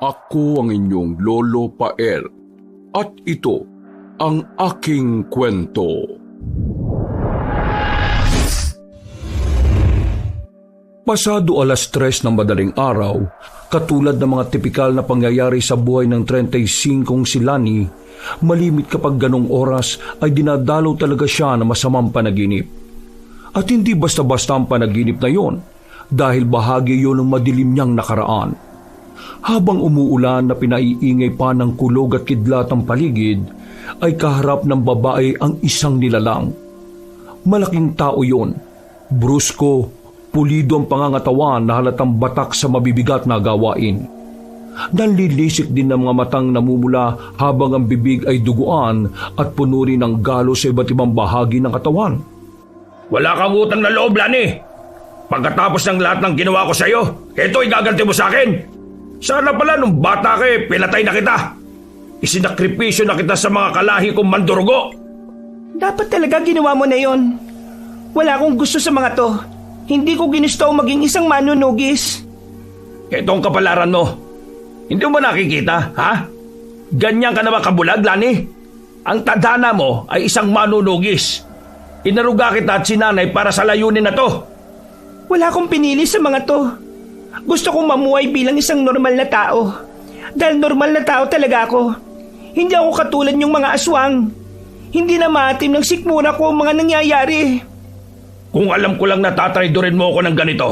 Ako ang inyong Lolo Paer at ito ang aking kwento. Pasado 3:00 ng madaling araw, katulad ng mga tipikal na pangyayari sa buhay ng 35 si Lani, malimit kapag ganong oras ay dinadalaw talaga siya ng masamang panaginip. At hindi basta-basta ang panaginip na yon, dahil bahagi yon ng madilim niyang nakaraan. Habang umuulan na pinaiingay pa ng kulog at kidlat ang paligid, ay kaharap ng babae ang isang nilalang. Malaking tao yon, brusko, pulido ang pangangatawan na halatang batak sa mabibigat na gawain. Nanlilisik din ng mga matang namumula habang ang bibig ay duguan at puno rin ng galo sa iba't ibang bahagi ng katawan. Wala kang utang na loob, Lani. Pagkatapos ng lahat ng ginawa ko sa iyo, ito igaganti mo sa akin. Sana pala nung bata ka pinatay na kita. Isinakripisyo na kita sa mga kalahi kong mandurugo. Dapat talaga ginawa mo na yon. Wala akong gusto sa mga to. Hindi ko ginusto maging isang manunugis. Ito ang kapalaran mo. Hindi mo nakikita, ha? Ganyan ka na ba kabulag, Lani? Ang tadhana mo ay isang manunugis. Inaruga kita at sinanay para sa layunin na to. Wala akong pinili sa mga to. Gusto kong mamuhay bilang isang normal na tao. Dahil normal na tao talaga ako. Hindi ako katulad yung mga aswang. Hindi na maatim ng sikmura ko ang mga nangyayari. Kung alam ko lang na tatraydorin mo ako ng ganito,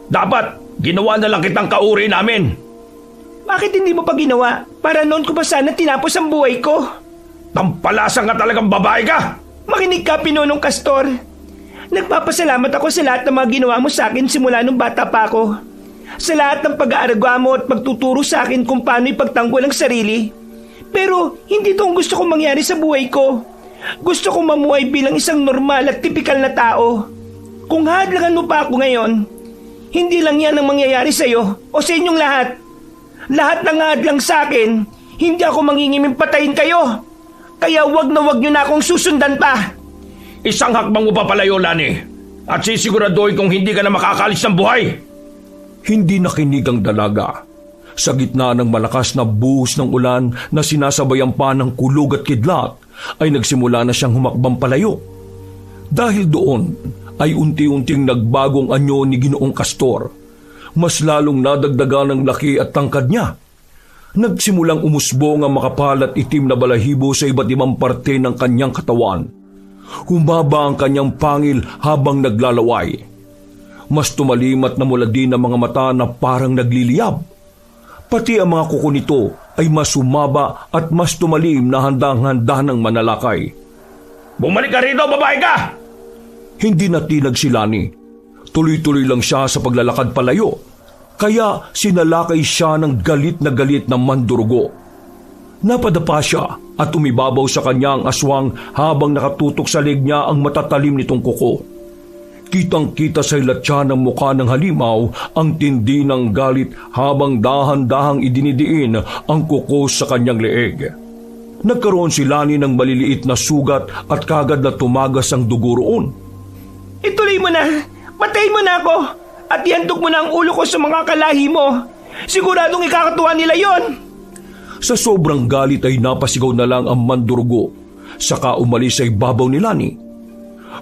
dapat ginawa na lang kitang kauri namin. Bakit hindi mo pa ginawa? Para noon ko pa sana tinapos ang buhay ko. Tampalasan ka talagang babae ka! Makinig ka, Pinonong Castor. Nagpapasalamat ako sa lahat ng mga ginawa mo sa akin simula nung bata pa ako. Sa lahat ng pag-aaragwa mo at pagtuturo sa akin kung paano ipagtanggol ang sarili. Pero hindi ito ang gusto kong mangyari sa buhay ko. Gusto kong mamuhay bilang isang normal at tipikal na tao. Kung hadlangan mo pa ako ngayon, hindi lang yan ang mangyayari sa iyo o sa inyong lahat. Lahat ng hadlang sa akin, hindi ako mangingiming patayin kayo. Kaya wag nyo na akong susundan pa. Isang hakbang mo papalayo, Lani. At sisiguraduhin kung hindi ka na makakalis ng buhay. Hindi nakinig ang dalaga. Sa gitna ng malakas na buhos ng ulan na sinasabayan pa ng kulog at kidlat, ay nagsimula na siyang humakbang palayo. Dahil doon ay unti-unting nagbagong anyo ni Ginoong Castor. Mas lalong nadagdagan ng laki at tangkad niya. Nagsimulang umusbong ang makapal at itim na balahibo sa iba't ibang parte ng kanyang katawan. Humaba ang kanyang pangil habang naglalaway. Mas tumalim at namula din ang mga mata na parang nagliliyab. Pati ang mga kuko nito ay mas humaba at mas tumalim na handang-handa ng manalakay. Bumalik ka rito, babae ka! Hindi natinag si Lani. Tuloy-tuloy lang siya sa paglalakad palayo. Kaya sinalakay siya ng galit na mandurugo. Napadapa siya at umibabaw sa kanya ang aswang habang nakatutok sa leg niya ang matatalim nitong kuko. Kitang-kita sa ilatsa ng mukha ng halimaw ang tindi ng galit habang dahan-dahang idinidiin ang kuko sa kanyang leeg. Nagkaroon si Lani ng maliliit na sugat at kagad na tumagas ang dugo roon. Ituloy mo na! Patayin mo na ako! At ihandog mo na ang ulo ko sa mga kalahi mo! Siguradong ikakatuwa nila yon! Sa sobrang galit ay napasigaw na lang ang mandurugo. Saka umalis sa ibabaw ni Lani.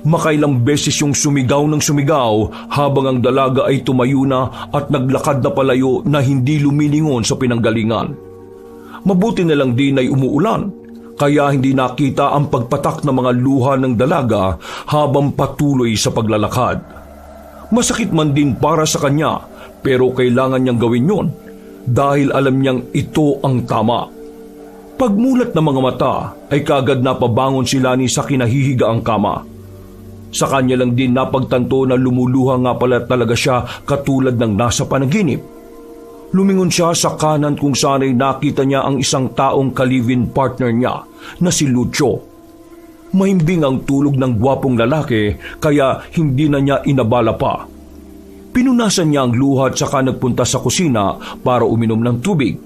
Makailang beses yung sumigaw ng sumigaw habang ang dalaga ay tumayo na at naglakad na palayo na hindi lumilingon sa pinanggalingan. Mabuti na lang din ay umuulan, kaya hindi nakita ang pagpatak ng mga luha ng dalaga habang patuloy sa paglalakad. Masakit man din para sa kanya, pero kailangan niyang gawin yon dahil alam niyang ito ang tama. Pagmulat ng mga mata ay kagad napabangon si Lani sa kinahihigaang kama. Sa kanya lang din napagtanto na lumuluha nga pala talaga siya katulad ng nasa panaginip. Lumingon siya sa kanan kung saan ay nakita niya ang isang taong ka-live-in partner niya na si Lucio. Mahimbing ang tulog ng gwapong lalaki kaya hindi na niya inabala pa. Pinunasan niya ang luha at saka nagpunta sa kusina para uminom ng tubig.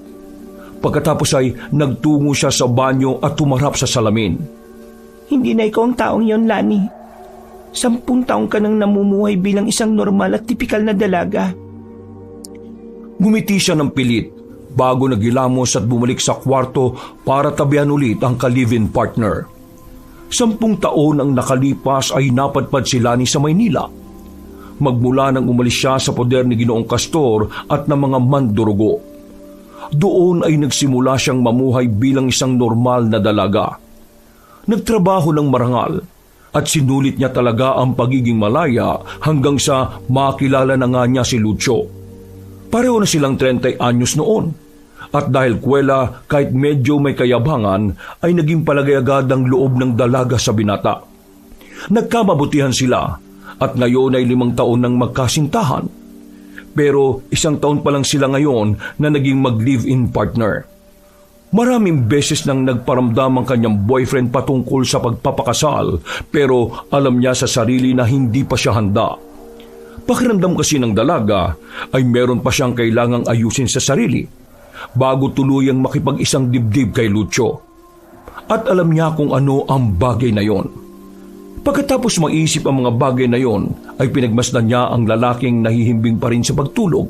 Pagkatapos ay nagtungo siya sa banyo at tumarap sa salamin. Hindi na ikaw ang taong yon, Lani. 10 taong ka nang namumuhay bilang isang normal at tipikal na dalaga. Gumiti siya ng pilit, bago nagilamos at bumalik sa kwarto para tabihan ulit ang ka-live-in partner. 10 taon ang nakalipas ay napadpad si Lani sa Maynila. Magmula nang umalis siya sa poder ni Ginoong Castor at ng mga mandurugo. Doon ay nagsimula siyang mamuhay bilang isang normal na dalaga. Nagtrabaho ng marangal at sinulit niya talaga ang pagiging malaya hanggang sa makilala na nga niya si Lucio. Pareho na silang 30 anyos noon at dahil kwela kahit medyo may kayabangan ay naging palagay agad ang loob ng dalaga sa binata. Nagkamabutihan sila at ngayon ay 5 taon nang magkasintahan. Pero 1 taon pa lang sila ngayon na naging mag-live-in partner. Maraming beses nang nagparamdam ang kanyang boyfriend patungkol sa pagpapakasal pero alam niya sa sarili na hindi pa siya handa. Pakiramdam kasi ng dalaga ay meron pa siyang kailangang ayusin sa sarili bago tuluyang makipag-isang dibdib kay Lucio. At alam niya kung ano ang bagay na yon. Pagkatapos maisip ang mga bagay na yon ay pinagmasdan niya ang lalaking nahihimbing pa rin sa pagtulog.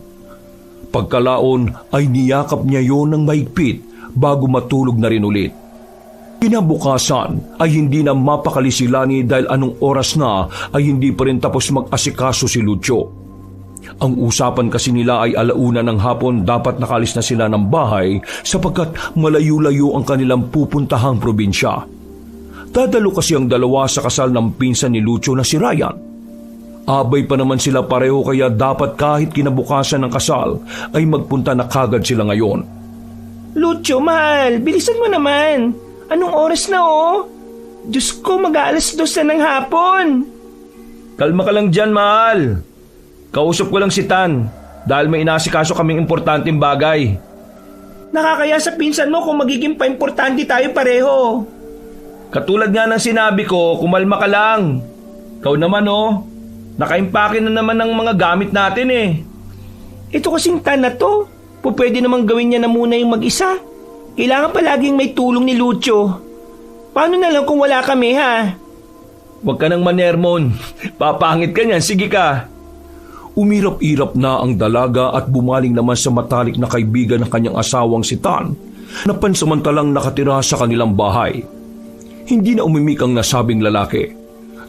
Pagkalaon ay niyakap niya yon ng mahigpit bago matulog na rin ulit. Kinabukasan ay hindi na mapakali si Lani dahil anong oras na ay hindi pa rin tapos mag-asikaso si Lucio. Ang usapan kasi nila ay 1:00 ng hapon dapat nakalis na sila ng bahay sapagkat malayo-layo ang kanilang pupuntahang probinsya. Dadalo kasi ang dalawa sa kasal ng pinsan ni Lucio na si Ryan. Abay pa naman sila pareho kaya dapat kahit kinabukasan ng kasal ay magpunta na kagad sila ngayon. Lucio, mahal, bilisan mo naman. Anong oras na Diyos ko, mag-aalas 2 na ng hapon. Kalma ka lang dyan, mahal. Kausap ko lang si Tan dahil may inasikaso kaming importanteng bagay. Nakakaya sa pinsan mo kung magiging pa-importante tayo pareho. Katulad nga ng sinabi ko, kumalma ka lang. Ikaw naman nakaimpake na naman ng mga gamit natin eh. Ito kasing Tan na to, pwede namang gawin niya na muna yung mag-isa. Kailangan palaging may tulong ni Lucio. Paano na lang kung wala kami, ha? Huwag ka nang manermon. Papangit ka niyan, sige ka. Umirap-irap na ang dalaga at bumaling naman sa matalik na kaibigan ng kanyang asawang si Tan na pansamantalang nakatira sa kanilang bahay. Hindi na umimik ang nasabing lalaki.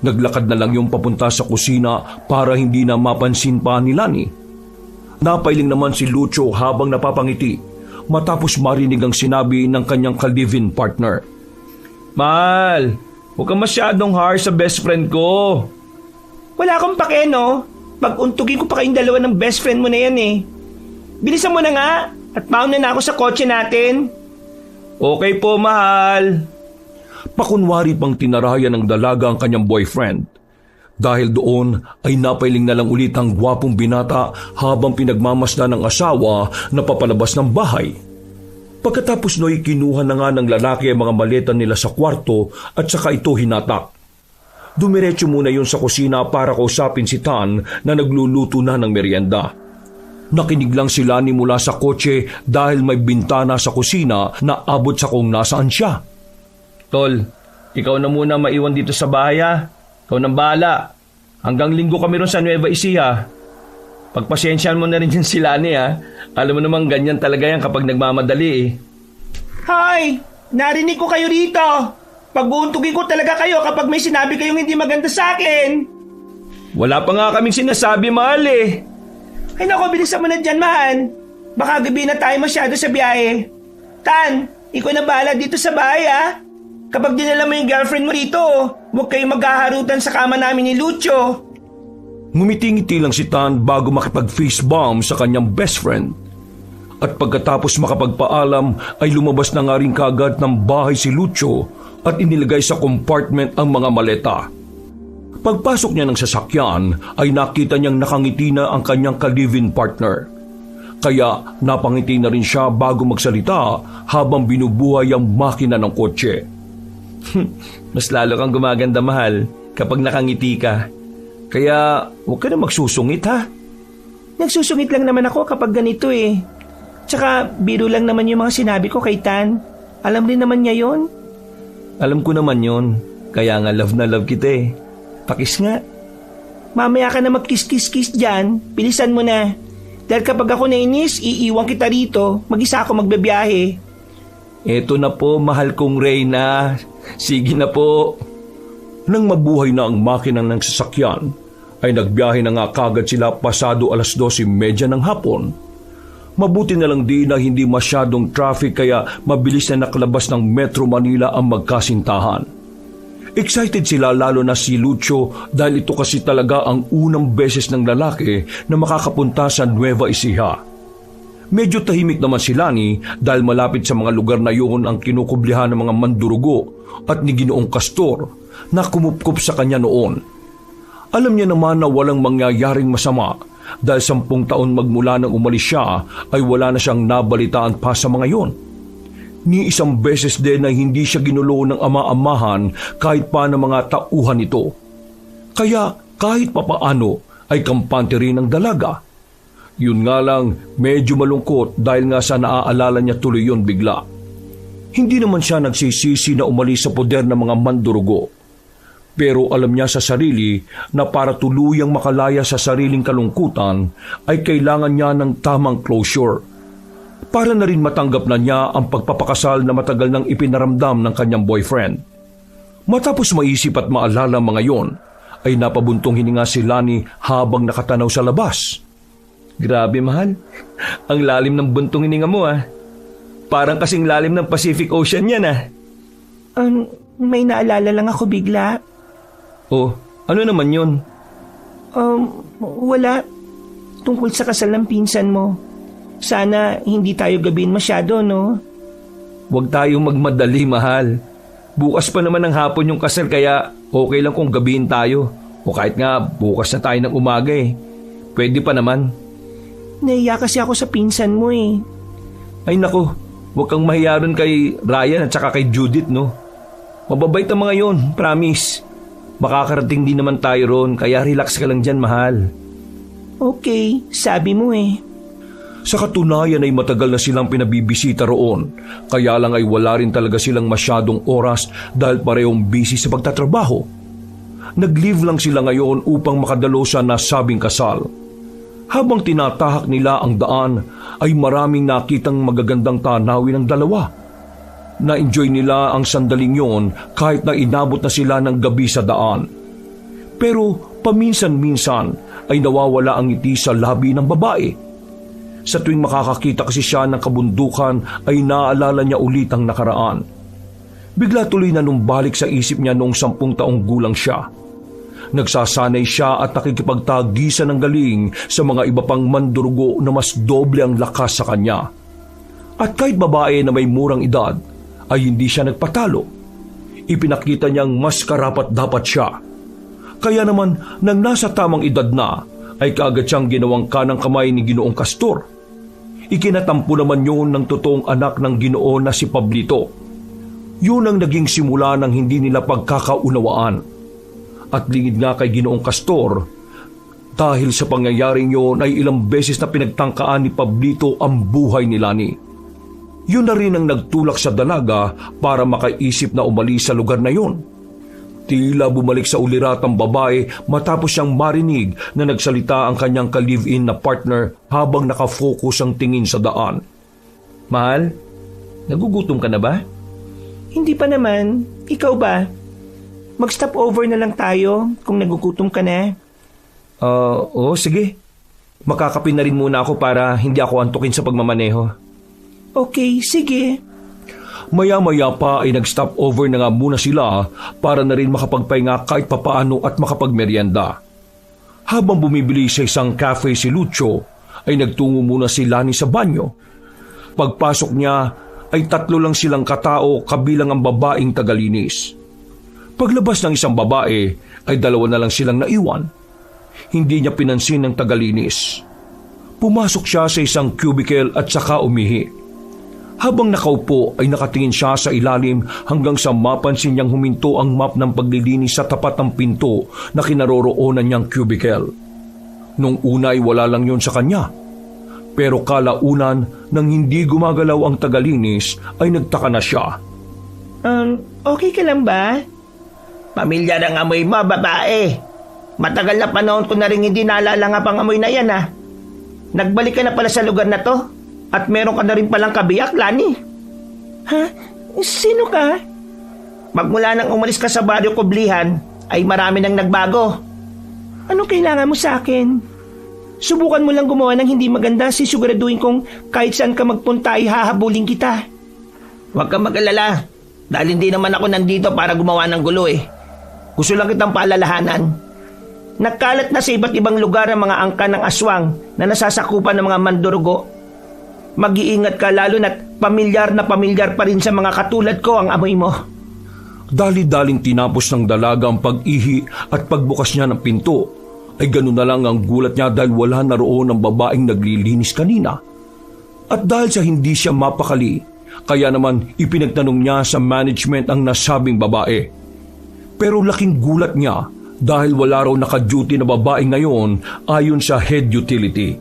Naglakad na lang yung papunta sa kusina para hindi na mapansin pa ni Lani. Napailing naman si Lucio habang napapangiti matapos marinig ang sinabi ng kanyang ka-live-in partner. Mahal, huwag kang masyadong harsh sa best friend ko. Wala akong pake, no? Pag-untugin ko pa kayong dalawa ng best friend mo na yan eh. Bilisan mo na nga at mauna na ako sa kotse natin. Okay po, mahal. Pakunwari pang tinarayan ng dalaga ang kanyang boyfriend. Dahil doon ay napailing na lang ulit ang gwapong binata habang pinagmamasdan ng asawa na papalabas ng bahay. Pagkatapos no'y kinuha na nga ng lalaki ang mga maleta nila sa kwarto at saka ito hinatak. Dumiretso muna yun sa kusina para kausapin si Tan na nagluluto na ng merienda. Nakinig lang si Lani mula sa kotse dahil may bintana sa kusina na abot sa kung nasaan siya. Tol, ikaw na muna maiwan dito sa bahay ha. Ikaw nang bahala. Hanggang Linggo kami ron sa Nueva Ecija. Pagpasyensyahan mo na rin dyan si Lani ha. Alam mo naman ganyan talaga yan kapag nagmamadali eh. Hoy! Narinig ko kayo rito. Pag-uuntugin ko talaga kayo kapag may sinabi kayong hindi maganda sa akin. Wala pa nga kaming sinasabi, mahal eh. Ay naku, bilisan mo na dyan, mahal. Baka gabi na tayo masyado sa biyahe. Tan, ikaw na bahala dito sa bahay ha. Kapag dinala mo yung girlfriend mo rito, huwag kayong maghaharutan sa kama namin ni Lucio. Ngumiti-ngiti lang si Tan bago makipag-face bomb sa kanyang best friend. At pagkatapos makapagpaalam ay lumabas na nga rin kagad ng bahay si Lucio at inilagay sa compartment ang mga maleta. Pagpasok niya ng sasakyan ay nakita niyang nakangiti na ang kanyang ka-live-in partner. Kaya napangiti na rin siya bago magsalita habang binubuhay ang makina ng kotse. Mas lalo kang gumaganda, mahal, kapag nakangiti ka. Kaya huwag ka na magsusungit ha. Nagsusungit lang naman ako kapag ganito eh. Tsaka biro lang naman yung mga sinabi ko kay Tan. Alam rin naman niya yon. Alam ko naman yon. Kaya nga love na love kita eh. Pakis nga. Mamaya ka na magkiss-kiss-kiss dyan. Bilisan mo na. Dahil kapag ako nainis, iiwan kita rito. Mag-isa ako magbabiyahe. Eto na po, mahal kong Reyna. Sige na po. Nang mabuhay na ang makina ng sasakyan, ay nagbiyahe na nga kagad sila pasado 12:30 ng hapon. Mabuti na lang din na hindi masyadong traffic kaya mabilis na nakalabas ng Metro Manila ang magkasintahan. Excited sila lalo na si Lucio dahil ito kasi talaga ang unang beses ng lalaki na makakapunta sa Nueva Ecija. Medyo tahimik naman si Lani dahil malapit sa mga lugar na yun ang kinukublihan ng mga mandurugo at ni Ginoong Castor na kumupkup sa kanya noon. Alam niya naman na walang mangyayaring masama dahil 10 taon magmula nang umalis siya ay wala na siyang nabalitaan pa sa mga yon. Ni isang beses din na hindi siya ginulo ng ama-amahan kahit pa ng mga tauhan nito. Kaya kahit papaano ay kampante rin ang dalaga. Yun nga lang medyo malungkot dahil nga sa naaalala niya tuloy yon bigla. Hindi naman siya nagsisisi na umalis sa poder ng mga mandurugo. Pero alam niya sa sarili na para tuluyang makalaya sa sariling kalungkutan ay kailangan niya ng tamang closure. Para na rin matanggap na niya ang pagpapakasal na matagal nang ipinaramdam ng kanyang boyfriend. Matapos maisip at maalala mga yon, ay napabuntong hininga si Lani habang nakatanaw sa labas. Grabe mahal, ang lalim ng buntong hininga mo ah. Parang kasing lalim ng Pacific Ocean yan ah. May naalala lang ako bigla. Oh, ano naman yun? Wala. Tungkol sa kasal ng pinsan mo. Sana hindi tayo gabihin masyado, no? Huwag tayong magmadali, mahal. Bukas pa naman ng hapon yung kasal kaya okay lang kung gabihin tayo. O kahit nga bukas na tayo ng umaga eh. Pwede pa naman. Nahiya kasi ako sa pinsan mo eh. Ay nako, huwag kang mahiya ron kay Ryan at saka kay Judith, no? Mababait ang mga yon, promise. Makakarating din naman tayo ron, kaya relax ka lang dyan, mahal. Okay, sabi mo eh. Sa katunayan ay matagal na silang pinabibisita roon, kaya lang ay wala rin talaga silang masyadong oras dahil parehong busy sa pagtatrabaho. Nag-leave lang sila ngayon upang makadalo sa nasabing kasal. Habang tinatahak nila ang daan, ay maraming nakitang magagandang tanawin ng dalawa. Na-enjoy nila ang sandaling yon kahit na inabot na sila ng gabi sa daan. Pero paminsan-minsan ay nawawala ang ngiti sa labi ng babae. Sa tuwing makakakita kasi siya ng kabundukan ay naaalala niya ulit ang nakaraan. Bigla tuloy na numbalik sa isip niya noong 10 taong gulang siya. Nagsasanay siya at nakikipagtagisan ng galing sa mga iba pang mandurugo na mas doble ang lakas sa kanya. At kahit babae na may murang edad, ay hindi siya nagpatalo. Ipinakita niyang mas karapat-dapat siya. Kaya naman, nang nasa tamang edad na, ay kaagad siyang ginawang kanang kamay ni Ginoong Castor. Ikinatampo naman yun ng totoong anak ng Ginoo na si Pablito. Yun ang naging simula ng hindi nila pagkakaunawaan. At lingid nga kay Ginoong Castor, dahil sa pangyayaring yun ay ilang beses na pinagtangkaan ni Pablito ang buhay ni Lani. Yun na rin ang nagtulak sa dalaga para makaisip na umalis sa lugar na yun. Tila bumalik sa ulirat ang babae matapos siyang marinig na nagsalita ang kanyang ka-live-in na partner habang nakafocus ang tingin sa daan. Mahal, nagugutom ka na ba? Hindi pa naman. Ikaw ba? Mag-stop over na lang tayo kung nagugutom ka na. Oo, sige. Makakape na rin muna ako para hindi ako antukin sa pagmamaneho. Okay, sige. Maya-maya pa ay nag-stop over na nga muna sila para na rin makapagpahinga kahit papaano at makapagmeryenda. Habang bumibili sa isang cafe si Lucio, ay nagtungo muna si Lani sa banyo. Pagpasok niya ay 3 lang silang katao kabilang ang babaeng tagalinis. Paglabas ng isang babae ay 2 na lang silang naiwan. Hindi niya pinansin ng tagalinis. Pumasok siya sa isang cubicle at saka umihi. Habang nakaupo ay nakatingin siya sa ilalim hanggang sa mapansin niyang huminto ang map ng paglilinis sa tapat ng pinto na kinaroroonan niyang cubicle. Nung una ay wala lang yon sa kanya. Pero kalaunan nang hindi gumagalaw ang tagalinis ay nagtaka na siya. Okay ka lang ba? Pamilya ng amoy mo, babae. Matagal na panahon ko na rin hindi naalala nga pang amoy na yan, ha? Nagbalik ka na pala sa lugar na to? At meron ka na rin palang kabiyak, Lani? Ha? Sino ka? Magmula nang umalis ka sa baryo Kublihan, ay marami nang nagbago. Anong kailangan mo sa akin? Subukan mo lang gumawa ng hindi maganda, sisiguraduhin kong kahit saan ka magpunta ay hahabulin kita. Huwag kang mag-alala. Dahil hindi naman ako nandito para gumawa ng gulo eh. Gusto lang kitang paalalahanan. Nagkalat na sa iba't ibang lugar ang mga angka ng aswang na nasasakupan ng mga mandurugo. Mag-iingat ka lalo na't pamilyar na pamilyar pa rin sa mga katulad ko ang amoy mo. Dali-daling tinapos ng dalaga ang pag-ihi at pagbukas niya ng pinto. Ay ganun na lang ang gulat niya dahil wala na roon ang babaeng naglilinis kanina. At dahil sa hindi siya mapakali, kaya naman ipinagtanong niya sa management ang nasabing babae. Pero laking gulat niya dahil wala raw naka-duty na babae ngayon ayon sa head utility.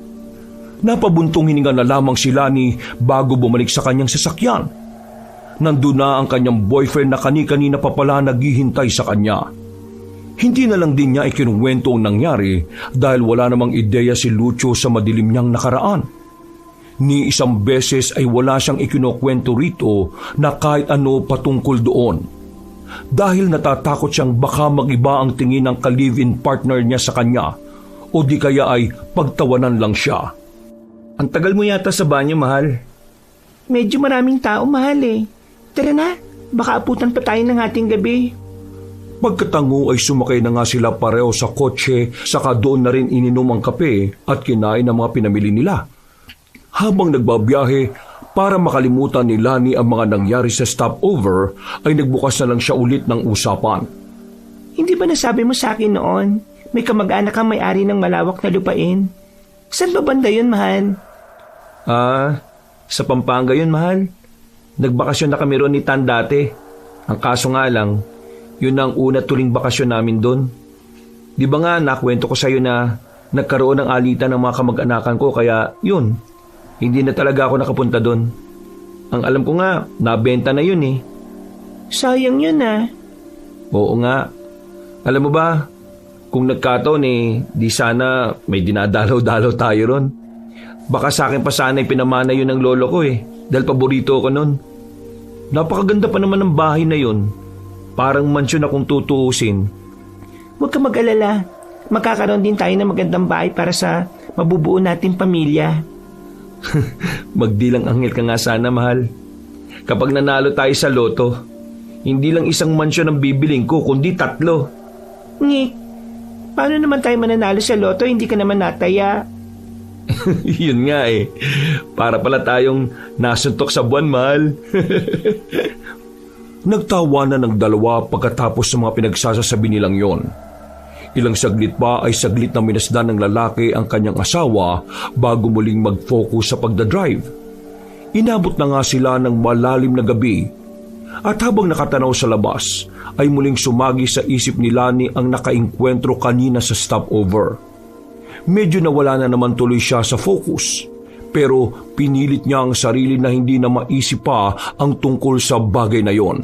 Napabuntong hininga na lamang si Lani bago bumalik sa kanyang sasakyan. Nandun na ang kanyang boyfriend na kani-kanina pa pala naghihintay sa kanya. Hindi na lang din niya ikinuwento ang nangyari dahil wala namang ideya si Lucio sa madilim niyang nakaraan. Ni isang beses ay wala siyang ikinukwento rito na kahit ano patungkol doon. Dahil natatakot siyang baka mag-iba ang tingin ng ka-live-in partner niya sa kanya o di kaya ay pagtawanan lang siya. Ang tagal mo yata sa banyo, mahal. Medyo maraming tao, mahal eh. Tara na, baka aputan pa tayo ng ating gabi. Pagkatango ay sumakay na nga sila pareho sa kotse, saka doon na rin ininom ang kape at kinain ang mga pinamili nila. Habang nagbabiyahe, para makalimutan ni Lani ang mga nangyari sa stopover, ay nagbukas na lang siya ulit ng usapan. Hindi ba nasabi mo sa akin noon, may kamag-anak kang may-ari ng malawak na lupain? Saan ba banda yun, mahal? Sa Pampanga yun, mahal. Nagbakasyon na kami ron ni Tan dati. Ang kaso nga lang, yun ang una tuling bakasyon namin doon. Di ba nga nakwento ko sa'yo na nagkaroon ng alitan ng mga kamag-anakan ko kaya yun, hindi na talaga ako nakapunta doon. Ang alam ko nga, nabenta na yun eh. Sayang yun ah. Oo nga. Alam mo ba, kung nagkataon eh, di sana may dinadalaw-dalaw tayo ron. Baka sa akin pa sana pinamana yun ng lolo ko eh, dahil paborito ko nun. Napakaganda pa naman ng bahay na yun. Parang mansyon akong tutuusin. Huwag ka mag-alala. Magkakaroon din tayo ng magandang bahay para sa mabubuo nating pamilya. Magdilang anghel ka nga sana, mahal. Kapag nanalo tayo sa loto, hindi lang isang mansyon ang bibiling ko, kundi 3. Nick, paano naman tayo mananalo sa loto? Hindi ka naman nataya. Yun nga eh. Para pala tayong nasuntok sa buwan, mahal. Nagtawanan ng dalawa pagkatapos sa mga pinagsasasabi nilang yon. Ilang saglit pa ay saglit na minasdan ng lalaki ang kanyang asawa bago muling mag-focus sa pagdadrive. Inabot na nga sila ng malalim na gabi at habang nakatanaw sa labas ay muling sumagi sa isip ni Lani ang nakainkwentro kanina sa stopover. Medyo nawala na naman tuloy siya sa focus pero pinilit niya ang sarili na hindi na maisip pa ang tungkol sa bagay na yon.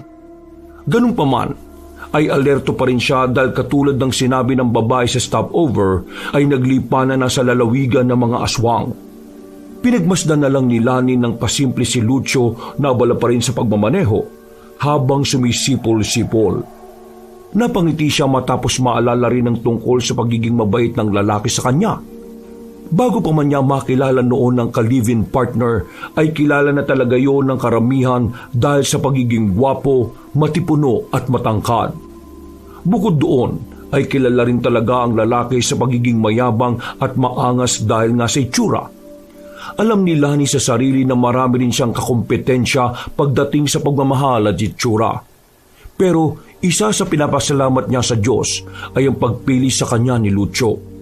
Ganun pa man, ay alerto pa rin siya dahil katulad ng sinabi ng babae sa stopover ay naglipanan na sa lalawigan ng mga aswang. Pinagmasdan na lang ni Lani ng pasimple si Lucio na abala pa rin sa pagmamaneho habang sumisipol-sipol. Napangiti siya matapos maalala rin ang tungkol sa pagiging mabait ng lalaki sa kanya. Bago pa man niya makilala noon ng ka-live-in partner, ay kilala na talaga yon ng karamihan dahil sa pagiging gwapo, matipuno at matangkad. Bukod doon, ay kilala rin talaga ang lalaki sa pagiging mayabang at maangas dahil nga sa itsura. Alam ni Lani sa sarili na marami rin siyang kakompetensya pagdating sa pagmamahal at itsura. Pero isa sa pinapasalamat niya sa Diyos ay ang pagpili sa kanya ni Lucio.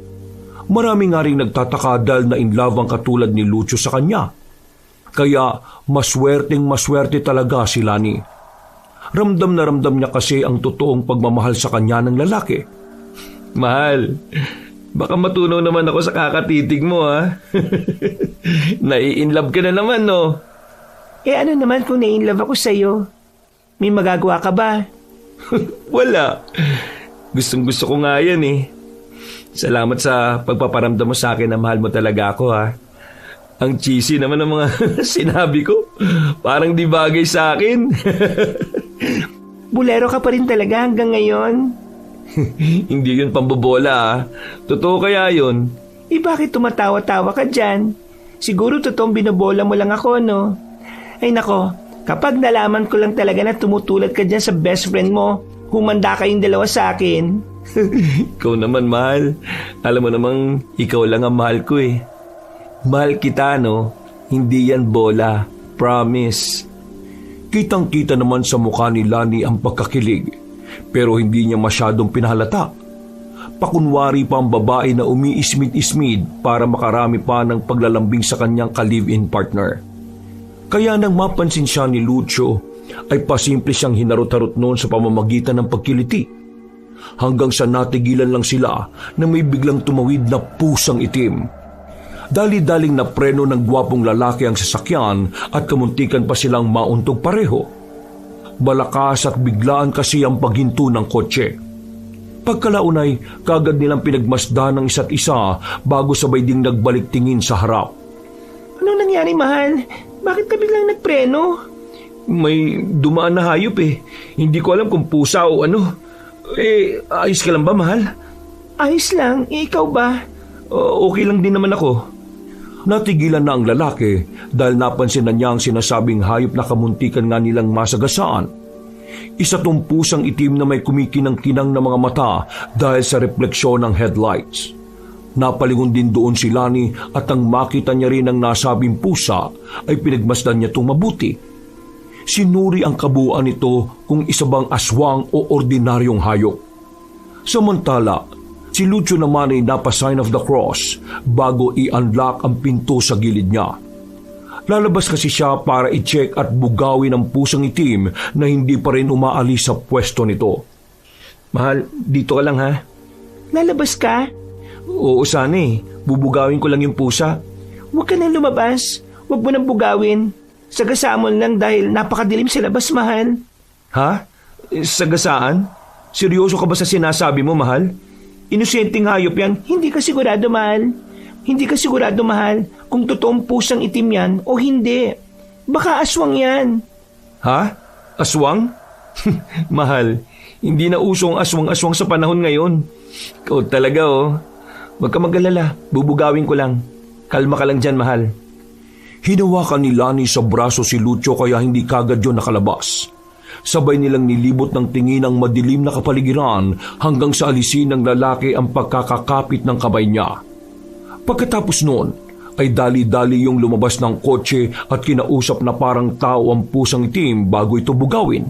Marami nga rin nagtataka dahil na in love ang katulad ni Lucio sa kanya. Kaya maswerte talaga si Lani. Ramdam na ramdam niya kasi ang totoong pagmamahal sa kanya ng lalaki. Mahal, baka matunaw naman ako sa kakatitig mo ha. Nai-inlove ka na naman no. Ano naman kung na-inlove ako sa'yo? May magagawa ka ba? Wala. Gustong gusto ko nga yan eh. Salamat sa pagpaparamdam mo sa akin na mahal mo talaga ako ha. Ang cheesy naman ng mga sinabi ko. Parang di bagay sa akin. Bulero ka pa rin talaga hanggang ngayon. Hindi yun pambobola ah. Totoo kaya yun? Bakit tumatawa-tawa ka dyan? Siguro totoong binobola mo lang ako, no? Ay nako, kapag nalaman ko lang talaga na tumutulad ka dyan sa best friend mo, humanda kayong dalawa sa akin. Ikaw naman, mahal. Alam mo namang ikaw lang ang mahal ko eh. Mahal kita, no? Hindi yan bola. Promise. Kitang-kita naman sa mukha ni Lani ang pagkakilig, pero hindi niya masyadong pinahalata. Pakunwari pa ang babae na umiismid-ismid para makarami pa ng paglalambing sa kanyang ka-live-in partner. Kaya nang mapansin siya ni Lucio, ay pasimple siyang hinarot-harot noon sa pamamagitan ng pagkiliti. Hanggang sa natigilan lang sila na may biglang tumawid na pusang itim. Dali-daling na preno ng gwapong lalaki ang sasakyan at kamuntikan pa silang mauntog pareho. Balakas at biglaan kasi ang paghinto ng kotse. Pagkalaunay, kagad nilang pinagmasdan ng isa't isa bago sabay ding nagbalik tingin sa harap. Anong nangyari, mahal? Bakit ka biglang nagpreno? May dumaan na hayop eh. Hindi ko alam kung pusa o ano. Ayos ka lang ba, mahal? Ayos lang, ikaw ba? Okay lang din naman ako. Natigilan na ang lalaki dahil napansin na niya ang sinasabing hayop na kamuntikan nga nilang masagasaan. Isa tong pusang itim na may kumikinang-kinang na mga mata dahil sa refleksyon ng headlights. Napalingon din doon si Lani at ang makita niya rin ang nasabing pusa ay pinagmasdan niya itong mabuti. Sinuri ang kabuuan nito kung isa bang aswang o ordinaryong hayop. Samantala, si Lucio naman ay napa-sign of the cross bago i-unlock ang pinto sa gilid niya. Lalabas kasi siya para i-check at bugawin ang pusang itim na hindi pa rin umaalis sa pwesto nito. Mahal, dito ka lang ha? Lalabas ka? Oo, sana eh. Bubugawin ko lang yung pusa. Huwag ka nang lumabas. Huwag mo nang bugawin. Sagasaan lang dahil napakadilim sa labas, mahal. Ha? Sagasaan? Seryoso ka ba sa sinasabi mo, mahal? Inosenteng hayop yan. Hindi ka sigurado, mahal. Hindi ka sigurado, mahal, kung totoong pusang itim yan o hindi. Baka aswang yan. Ha? Aswang? Mahal, hindi na uso ang aswang-aswang sa panahon ngayon. Ikaw talaga oh. Huwag ka mag-alala, bubugawin ko lang. Kalma ka lang dyan, mahal. Hinawakan ni Lani sa braso si Lucio kaya hindi kagad yun nakalabas. Sabay nilang nilibot ng tingin ang madilim na kapaligiran hanggang sa alisin ng lalaki ang pagkakakapit ng kamay niya. Pagkatapos noon, ay dali-dali yung lumabas ng kotse at kinausap na parang tao ang pusang itim bago ito bugawin.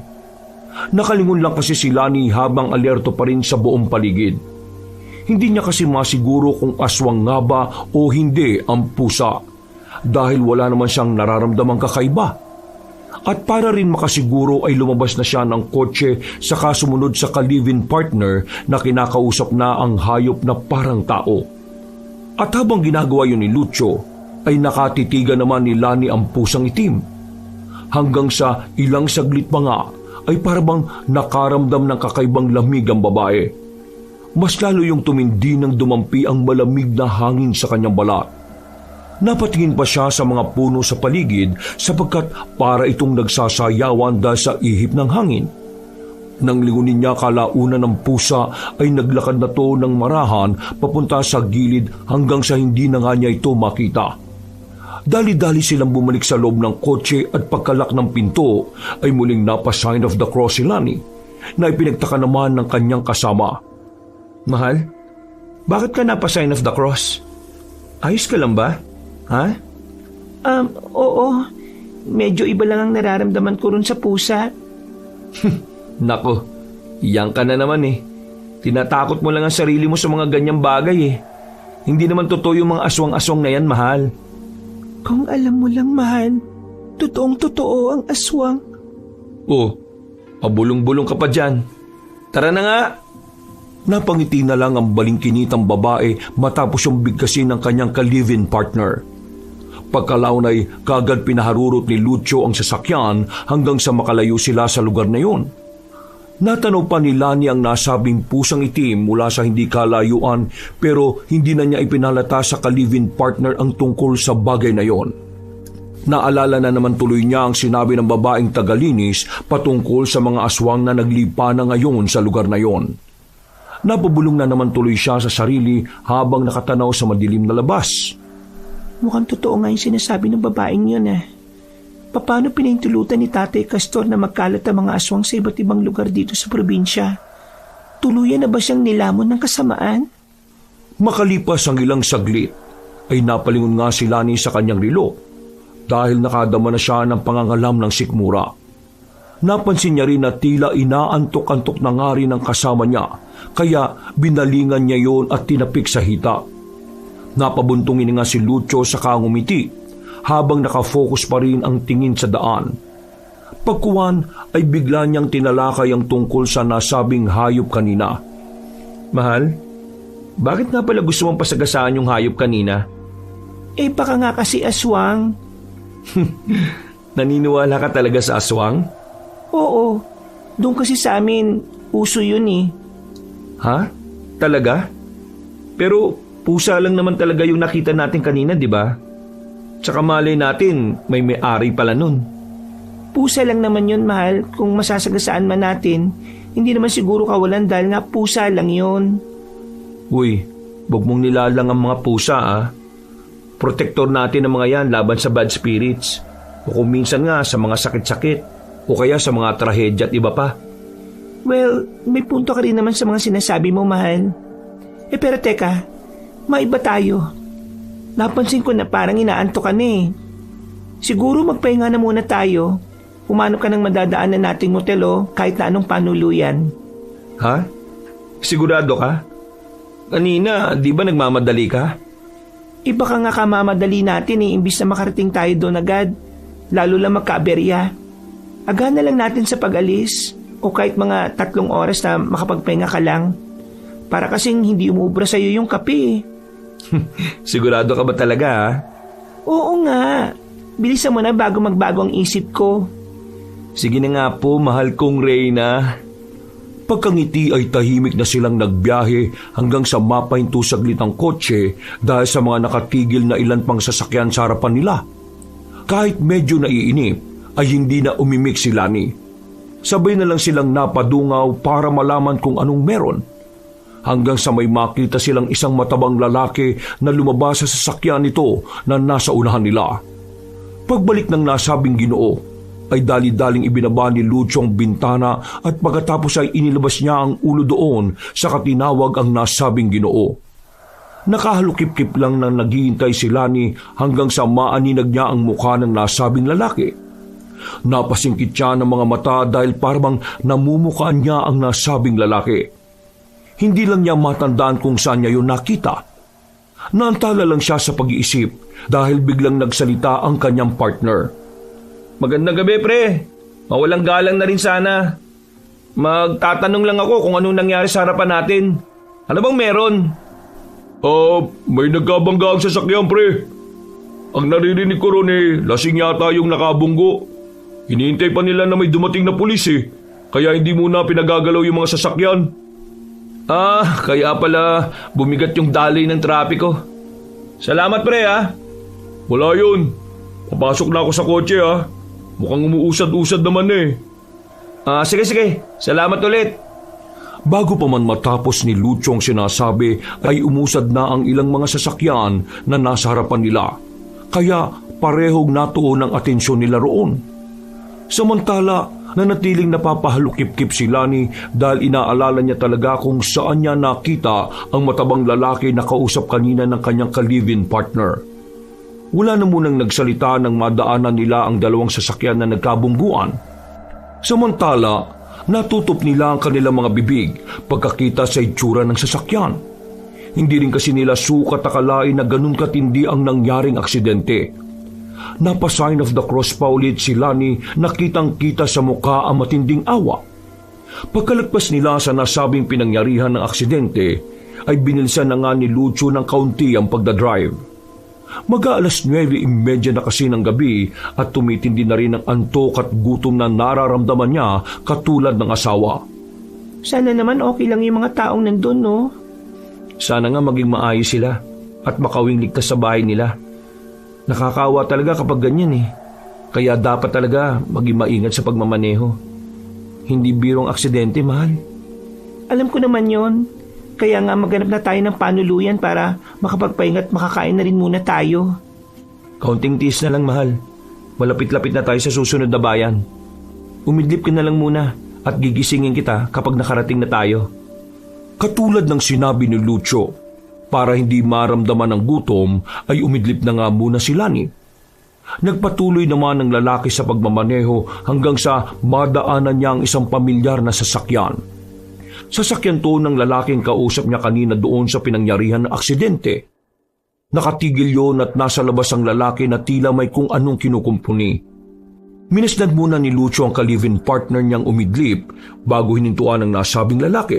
Nakalingon lang kasi si Lani habang alerto pa rin sa buong paligid. Hindi niya kasi masiguro kung aswang nga ba o hindi ang pusa dahil wala naman siyang nararamdamang kakaiba. At para rin makasiguro ay lumabas na siya ng kotse saka sumunod sa ka-live-in partner na kinakausap na ang hayop na parang tao. At habang ginagawa yun ni Lucio, ay nakatitigan naman ni Lani ang pusang itim. Hanggang sa ilang saglit pa nga, ay parabang nakaramdam ng kakaibang lamig ang babae. Mas lalo yung tumindi ng dumampi ang malamig na hangin sa kanyang balat. Napatingin pa siya sa mga puno sa paligid sapagkat para itong nagsasayawan dahil sa ihip ng hangin. Nang lingunin niya kalaunan ng pusa ay naglakad na to ng marahan papunta sa gilid hanggang sa hindi na nga niya ito makita. Dali-dali silang bumalik sa loob ng kotse at pagkalak ng pinto ay muling napa-sign of the cross si Lani na ipinagtaka naman ng kanyang kasama. Mahal, bakit ka napa-sign of the cross? Ayos ka lang ba? Ha? Oo. Medyo iba lang ang nararamdaman ko ron sa pusa. Nako, iyan ka na naman eh. Tinatakot mo lang ang sarili mo sa mga ganyang bagay eh. Hindi naman totoo yung mga aswang-aswang na yan, mahal. Kung alam mo lang, mahal, totoong-totoo ang aswang. Oh, pabulong-bulong ka pa dyan. Tara na nga. Napangiti na lang ang balingkinitang babae matapos yung bigkasin ng kanyang ka-live-in partner. Pagkalaunay, kagad pinaharurot ni Lucio ang sasakyan hanggang sa makalayo sila sa lugar na yun. Natanaw pa ni Lani ang nasabing pusang itim mula sa hindi kalayuan pero hindi na niya ipinalata sa ka-live-in partner ang tungkol sa bagay na yon. Naalala na naman tuloy niya ang sinabi ng babaeng tagalinis patungkol sa mga aswang na naglipa na ngayon sa lugar na yon. Napabulong na naman tuloy siya sa sarili habang nakatanaw sa madilim na labas. Mukhang totoo nga yung sinasabi ng babaeng yun Paano pinahintulutan ni Tatay Castor na magkalat ang mga aswang sa iba't ibang lugar dito sa probinsya? Tuluyan na ba siyang nilamon ng kasamaan? Makalipas ang ilang saglit, ay napalingon nga si Lani sa kanyang relo dahil nakadama na siya ng pangangalam ng sikmura. Napansin niya rin na tila inaantok-antok na nga rin ang kasama niya, kaya binalingan niya yon at tinapik sa hita. Napabuntungin nga si Lucio sa kangumiti, habang nakafocus pa rin ang tingin sa daan. Pagkuwan ay bigla niyang tinalakay ang tungkol sa nasabing hayop kanina. Mahal, bakit nga pala gusto mong pasagasaan yung hayop kanina? Baka nga kasi aswang. Naniniwala ka talaga sa aswang? Oo, doon kasi sa amin, uso yun Ha? Talaga? Pero pusa lang naman talaga yung nakita natin kanina, di ba? Tsaka malay natin, may may-ari pala nun. Pusa lang naman yun, mahal. Kung masasagasaan man natin, hindi naman siguro kawalan dahil nga pusa lang yun. Uy, wag mong nilalang ang mga pusa Protektor natin ang mga yan laban sa bad spirits. O kung minsan nga sa mga sakit-sakit. O kaya sa mga trahedya at iba pa. Well, may punto ka rin naman sa mga sinasabi mo, mahal. Pero teka, maiba tayo. Napansin ko na parang inaantok ka na Siguro magpahinga na muna tayo. Pumanok ka ng madadaanan nating motel kahit na anong panuluyan. Ha? Sigurado ka? Kanina, di ba nagmamadali ka? Iba ka nga kamamadali natin imbis na makarating tayo doon agad. Lalo lang magkaaberya. Aga na lang natin sa pag-alis o kahit mga 3 oras na makapagpahinga ka lang. Para kasing hindi umubra sa'yo yung kape Sigurado ka ba talaga Oo nga. Bilisan mo na bago magbago ang isip ko. Sige na nga po, mahal kong Reyna. Pagkangiti ay tahimik na silang nagbiyahe hanggang sa mapahinto saglit ang kotse dahil sa mga nakatigil na ilan pang sasakyan sa harapan nila. Kahit medyo naiinip, ay hindi na umimik si Lani. Sabay na lang silang napadungaw para malaman kung anong meron. Hanggang sa may makita silang isang matabang lalaki na lumabas sa sasakyan nito na nasa unahan nila. Pagbalik ng nasabing Ginoo, ay dali-daling ibinaba ni Lucio ang bintana at pagkatapos ay inilabas niya ang ulo doon sa katinawag ang nasabing Ginoo. Nakahalukip-kip lang nang naghihintay si Lani hanggang sa maaninag niya ang mukha ng nasabing lalaki. Napasingkit siya ng mga mata dahil parang namumukaan niya ang nasabing lalaki. Hindi lang niya matandaan kung saan niya yun nakita. Naantala lang siya sa pag-iisip dahil biglang nagsalita ang kanyang partner. Magandang gabi, pre. Mawalang galang na rin sana. Magtatanong lang ako kung anong nangyari sa harapan natin. Ano bang meron? May nagkabangga ang sasakyan, pre. Ang naririnig ko ron lasing yata yung nakabunggo. Hinihintay pa nila na may dumating na pulis kaya hindi muna pinagagalaw yung mga sasakyan. Kaya pala bumigat yung daloy ng trapiko. Salamat, pre, Wala yun. Papasok na ako sa kotse, Mukhang umuusad-usad naman Sige. Salamat ulit. Bago pa man matapos ni Lucio ang sinasabi, ay umusad na ang ilang mga sasakyan na nasa harapan nila. Kaya parehong natuon ang atensyon nila roon. Samantala, nanatiling napapahalukip-kip si Lani dahil inaalala niya talaga kung saan niya nakita ang matabang lalaki na kausap kanina ng kanyang ka-live-in partner. Wala na munang nagsalita nang madaanan nila ang dalawang sasakyan na nagkabungguan. Samantala, natutup nila ang kanilang mga bibig pagkakita sa itsura ng sasakyan. Hindi rin kasi nila sukat akalain na ganun katindi ang nangyaring aksidente. Napa-sign of the cross pa ulit si Lani, nakitang-kita sa mukha ang matinding awa. Pagkalagpas nila sa nasabing pinangyarihan ng aksidente, ay binilisan na nga ni Lucio ng kaunti ang pagdadrive. Mag-aalas 9:30 na kasi ng gabi at tumitindi na rin ang antok at gutom na nararamdaman niya katulad ng asawa. Sana naman okay lang yung mga taong nandun, no? Sana nga maging maayos sila at makawing ligtas sa bahay nila. Nakakaawa talaga kapag ganyan eh. Kaya dapat talaga maging maingat sa pagmamaneho. Hindi birong aksidente, mahal. Alam ko naman yon. Kaya nga maghanap na tayo ng panuluyan para makapagpahinga at makakain na rin muna tayo. Kaunting tiis na lang, mahal. Malapit-lapit na tayo sa susunod na bayan. Umidlip ka na lang muna at gigisingin kita kapag nakarating na tayo. Katulad ng sinabi ni Lucio, para hindi maramdaman ng gutom ay umidlip na nga muna si Lani. Nagpatuloy naman ang lalaki sa pagmamaneho hanggang sa madaanan niya ang isang pamilyar na sasakyan. Sasakyan to ng lalaking kausap niya kanina doon sa pinangyarihan ng aksidente. Nakatigil yon at nasa labas ang lalaki na tila may kung anong kinukumpuni. Minasdan muna ni Lucio ang ka-live-in partner niyang umidlip bago hinintuan ng nasabing lalaki.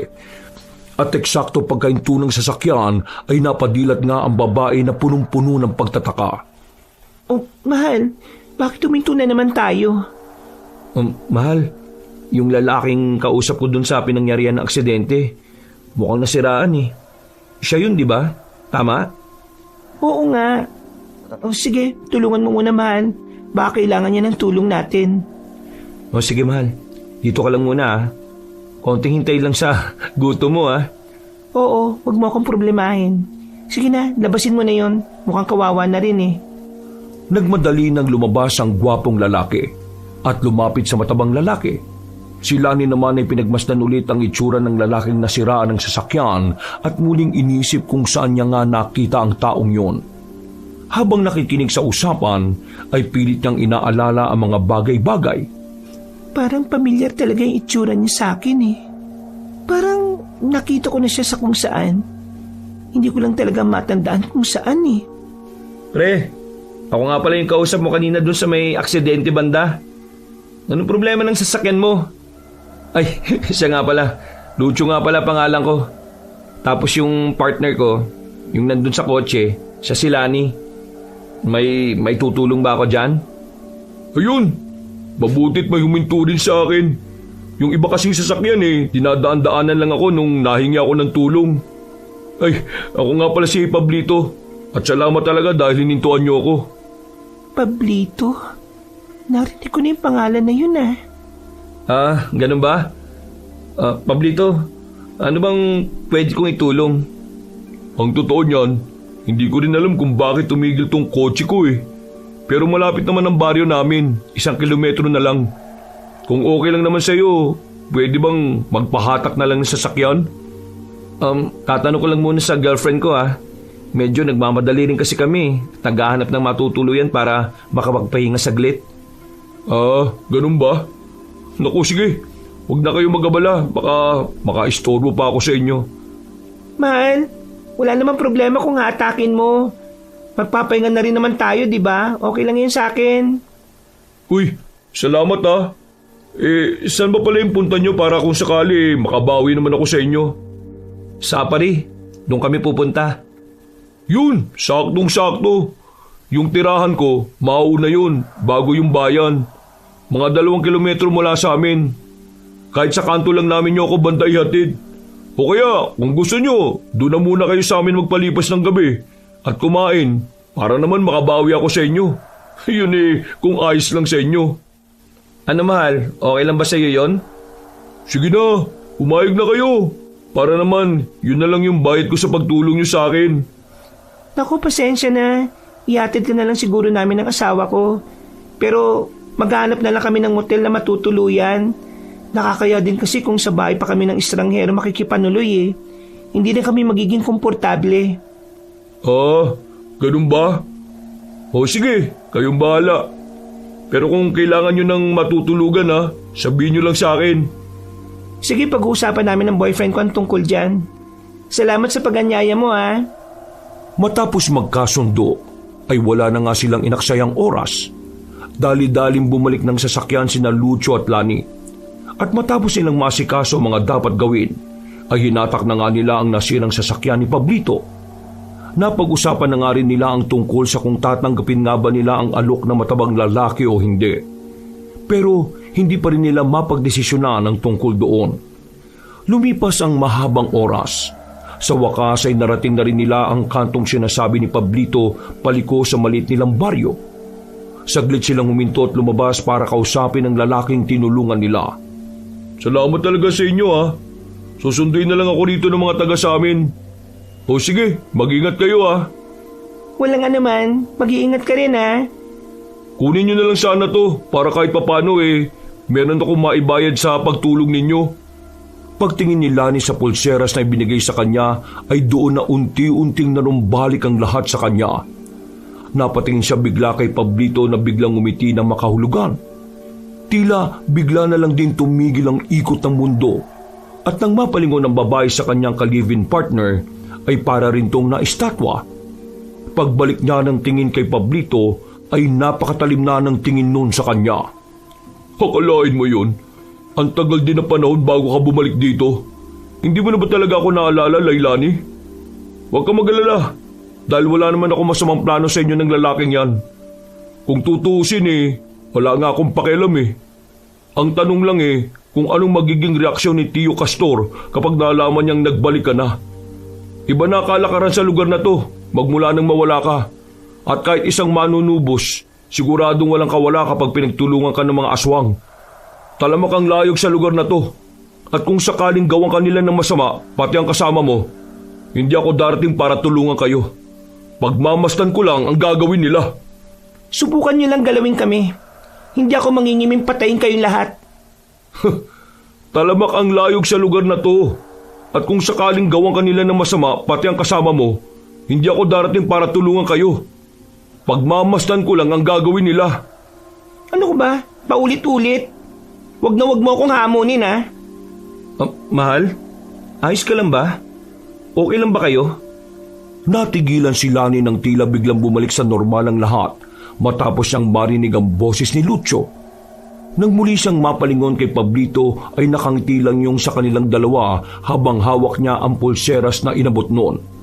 At eksakto pagkahinto ng sasakyan ay napadilat nga ang babae na punong-puno ng pagtataka. Oh, mahal, bakit huminto na naman tayo? Mahal, yung lalaking kausap ko dun sa pinangyarihan ng aksidente, mukhang nasiraan eh. Siya yun, di ba? Tama? Oo nga. Oh, sige, tulungan mo muna, mahal. Baka kailangan niya ng tulong natin. O sige, mahal. Dito ka lang muna ah. Konting hintay lang sa gusto mo ah. Oo, wag mo akong problemahin. Sige na, labasin mo na yon. Mukhang kawawa na rin eh. Nagmadali nang lumabas ang gwapong lalaki at lumapit sa matabang lalaki. Si Lani naman ay pinagmasdan ulit ang itsura ng lalaking nasiraan ng sasakyan at muling inisip kung saan niya nga nakita ang taong yon. Habang nakikinig sa usapan, ay pilit niyang inaalala ang mga bagay-bagay. Parang pamilyar talaga yung itsura niya sa akin eh. Parang nakita ko na siya sa kung saan. Hindi ko lang talaga matandaan kung saan eh. Pre, ako nga pala yung kausap mo kanina dun sa may aksidente banda. Anong problema ng sasakyan mo? Ay, siya nga pala. Lucio nga pala pangalan ko. Tapos yung partner ko, yung nandun sa kotse, siya si Lani. May tutulong ba ako dyan? Ayun! Mabutit may huminto rin sa akin. Yung iba kasing sasakyan dinadaan-daanan lang ako nung nahingi ako ng tulong. Ay, ako nga pala si Pablito. At salamat talaga dahil hinintuan niyo ako. Pablito? Narinig ko na yung pangalan na yun ah. Ah, ganun ba? Pablito, ano bang pwede kong itulong? Ang totoo niyan, hindi ko rin alam kung bakit tumigil tong kotse ko eh. Pero malapit naman ang baryo namin, 1 kilometro na lang. Kung okay lang naman sa'yo, pwede bang magpahatak na lang ng sasakyan? Tatanong ko lang muna sa girlfriend ko ah. Medyo nagmamadali rin kasi kami. Naghahanap ng matutuluyan para makapagpahinga saglit. Ah, ganun ba? Naku sige, huwag na kayo magabala. Baka makaistorbo pa ako sa inyo. Mahal, wala namang problema kung hatakin mo. Magpapahinga na rin naman tayo, di ba? Okay lang yun sa akin. Uy, salamat ah. Saan ba pala yung punta nyo para kung sakali makabawi naman ako sa inyo? Sa Pari, doon kami pupunta. Yun, saktong-sakto. Yung tirahan ko, mauna yun, bago yung bayan. Mga 2 kilometro mula sa amin. Kahit sa kanto lang namin nyo ako banda ihatid. O kaya, kung gusto nyo, doon na muna kayo sa amin magpalipas ng gabi at kumain para naman makabawi ako sa inyo. Yun kung ayos lang sa inyo. Ano mahal, okay lang ba sa iyo yon? Sige na, umayag na kayo. Para naman, yun na lang yung bayad ko sa pagtulong nyo sa akin. Naku, pasensya na. Ihatid ka na lang siguro namin ng asawa ko. Pero maghanap na lang kami ng motel na matutuluyan. Nakakaya din kasi kung sa bahay pa kami ng estranghero makikipanuloy eh. Hindi na kami magiging komportable. Ah, ganun ba? O sige, kayong bahala. Pero kung kailangan nyo ng matutulugan sabihin nyo lang sa akin. Sige, pag-uusapan namin ng boyfriend ko ang tungkol dyan. Salamat sa pag-anyaya mo ha. Matapos magkasundo, ay wala na nga silang inaksayang oras. Dali-daling bumalik ng sasakyan sina Lucio at Lani. At matapos nilang masikaso ang mga dapat gawin, ay hinatak na nga nila ang nasirang sasakyan ni Pablito. Napag-usapan na nga rin nila ang tungkol sa kung tatanggapin nga ba nila ang alok na matabang lalaki o hindi. Pero hindi pa rin nila mapagdesisyonan ang tungkol doon. Lumipas ang mahabang oras. Sa wakas ay narating na rin nila ang kantong sinasabi ni Pablito paliko sa maliit nilang baryo. Saglit silang huminto at lumabas para kausapin ang lalaking tinulungan nila. Salamat talaga sa inyo ha. Susunduin na lang ako dito ng mga taga sa amin. O sige, mag-ingat kayo ha. Wala nga naman, mag-iingat ka rin ha. Kunin nyo na lang sana to para kahit papano meron akong maibayad sa pagtulong ninyo. Pagtingin ni Lani sa pulseras na ibinigay sa kanya ay doon na unti-unting nanumbalik ang lahat sa kanya. Napatingin siya bigla kay Pablito na biglang umiti ng makahulugan. Tila bigla na lang din tumigil ang ikot ng mundo at nang mapalingon ng babae sa kanyang ka-live-in partner ay para rin tong naistatwa. Pagbalik niya ng tingin kay Pablito ay napakatalim na ng tingin nun sa kanya. Akalain mo yun? Ang tagal din na panahon bago ka bumalik dito. Hindi mo na ba talaga ako naalala, Lailani? Huwag ka mag-alala, dahil wala naman ako masamang plano sa inyo ng lalaking yan. Kung tutuusin wala nga akong pakialam Ang tanong lang kung anong magiging reaksyon ni Tio Castor kapag nalaman niyang nagbalik ka na. Iba na kalakaran sa lugar na to, magmula nang mawala ka. At kahit isang manunubos, siguradong walang kawala kapag pinagtulungan ka ng mga aswang. Talamak ang layog sa lugar na to. At kung sakaling gawang kanila ng masama, pati ang kasama mo, hindi ako darating para tulungan kayo. Pagmamasdan ko lang ang gagawin nila. Subukan niyo lang galawin kami. Hindi ako mangingiming patayin kayong lahat. Talamak ang layog sa lugar na to. At kung sakaling gawang kanila ng masama, pati ang kasama mo, hindi ako darating para tulungan kayo. Pagmamasdan ko lang ang gagawin nila. Ano ko ba? Paulit-ulit. Wag mo akong hamunin ha. Mahal? Ayos ka lang ba? Okay lang ba kayo? Natigilan si Lani ng tila biglang bumalik sa normal ang lahat matapos siyang marinig ang boses ni Lucio. Nang muli siyang mapalingon kay Pablito ay nakangiti lang yung sa kanilang dalawa habang hawak niya ang pulseras na inabot noon.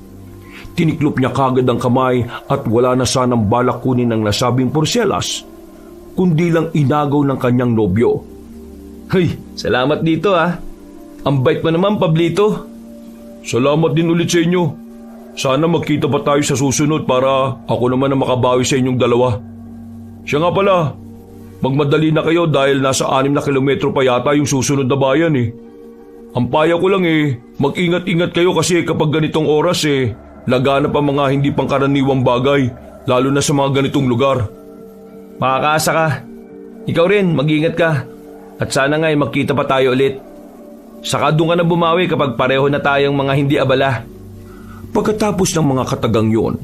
Tiniklop niya kagad ang kamay at wala na sanang balak kunin ang nasabing porselas, kundi lang inagaw ng kanyang nobyo. Hey, salamat dito Ang bait mo naman, Pablito. Salamat din ulit sa inyo. Sana magkita pa tayo sa susunod para ako naman ang makabawi sa inyong dalawa. Siya nga pala, magmadali na kayo dahil nasa 6 na kilometro pa yata yung susunod na bayan Ang payo ko lang mag-ingat-ingat kayo kasi kapag ganitong oras laganap ang mga hindi pangkaraniwang bagay, lalo na sa mga ganitong lugar. Makakaasa ka. Ikaw rin, mag-ingat ka. At sana nga magkita pa tayo ulit. Saka doon ka na bumawi kapag pareho na tayong mga hindi abala. Pagkatapos ng mga katagang yun,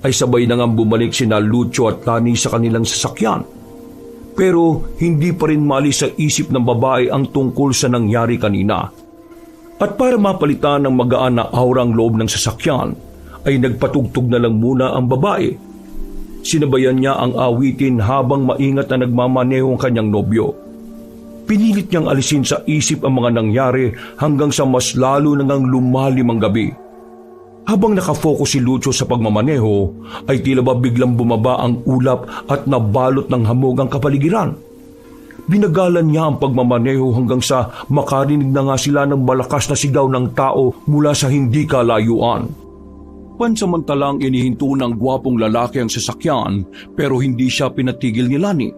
ay sabay na nga bumalik sina Lucio at Lani sa kanilang sasakyan. Pero hindi pa rin mali sa isip ng babae ang tungkol sa nangyari kanina. At para mapalitan ng magaan na aurang loob ng sasakyan, ay nagpatugtog na lang muna ang babae. Sinabayan niya ang awitin habang maingat na nagmamaneho ang kanyang nobyo. Pinilit niyang alisin sa isip ang mga nangyari hanggang sa mas lalo nang lumalim ang gabi. Habang nakafocus si Lucio sa pagmamaneho, ay tila ba biglang bumaba ang ulap at nabalot ng hamog ang kapaligiran. Binagalan niya ang pagmamaneho hanggang sa makarinig na nga sila ng malakas na sigaw ng tao mula sa hindi kalayuan. Pansamantalang inihinto ng gwapong lalaki ang sasakyan pero hindi siya pinatigil ni Lani.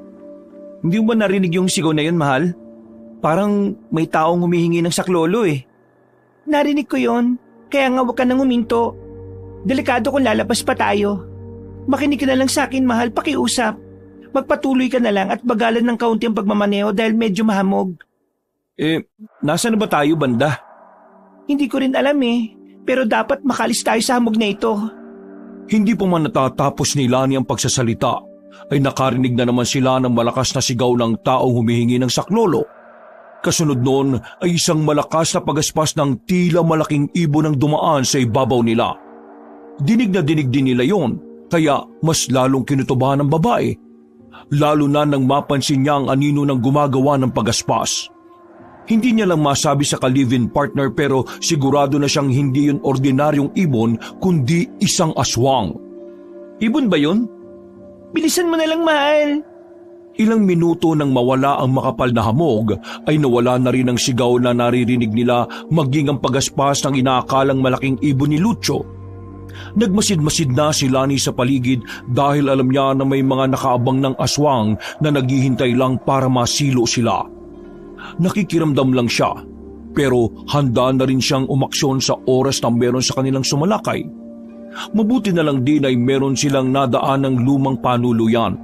Hindi mo ba narinig yung sigaw na yun, mahal? Parang may taong humihingi ng saklolo Narinig ko yon, kaya nga huwag ka nang huminto. Delikado kung lalabas pa tayo. Makinig ka na lang sa akin, mahal, pakiusap. Magpatuloy ka na lang at bagalan ng kaunti ang pagmamaneho dahil medyo mahamog. Nasa na ba tayo, banda? Hindi ko rin alam pero dapat makalis tayo sa hamog na ito. Hindi pa man natatapos ni Lani ang pagsasalita, ay nakarinig na naman sila ng malakas na sigaw ng taong humihingi ng saklolo. Kasunod noon ay isang malakas na pagaspas ng tila malaking ibon ang dumaan sa ibabaw nila. Dinig na dinig din nila yon, kaya mas lalong kinutubahan ng babae. Lalo na nang mapansin niya ang anino ng gumagawa ng pagaspas. Hindi niya lang masabi sa ka-live-in partner pero sigurado na siyang hindi yun ordinaryong ibon kundi isang aswang. Ibon ba yun? Bilisan mo na lang, mahal. Ilang minuto nang mawala ang makapal na hamog ay nawala na rin ang sigaw na naririnig nila maging ang pagaspas ng inaakalang malaking ibon ni Lucio. Nagmasid-masid na si Lani sa paligid dahil alam niya na may mga nakaabang ng aswang na naghihintay lang para masilo sila. Nakikiramdam lang siya, pero handa na rin siyang umaksyon sa oras na meron sa kanilang sumalakay. Mabuti na lang din ay meron silang nadaan ng lumang panuluyan.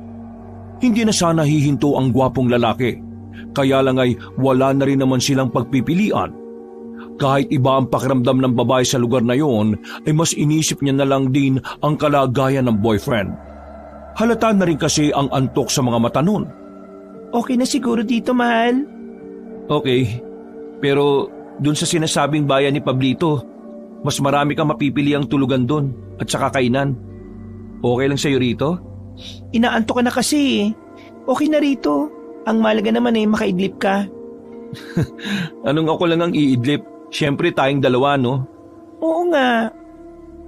Hindi na sana hihinto ang gwapong lalaki, kaya lang ay wala na rin naman silang pagpipilian. Kahit iba ang pakiramdam ng babae sa lugar na yon, ay mas inisip niya na lang din ang kalagayan ng boyfriend. Halata na rin kasi ang antok sa mga mata nun. Okay na siguro dito, mahal. Okay, pero dun sa sinasabing bayan ni Pablito, mas marami kang mapipili ang tulugan dun at saka kainan. Okay lang sa'yo rito? Inaantok ka na kasi eh. Okay na rito. Ang malaga naman eh, makaidlip ka. Anong ako lang ang iidlip? Siyempre tayong dalawa, no? Oo nga.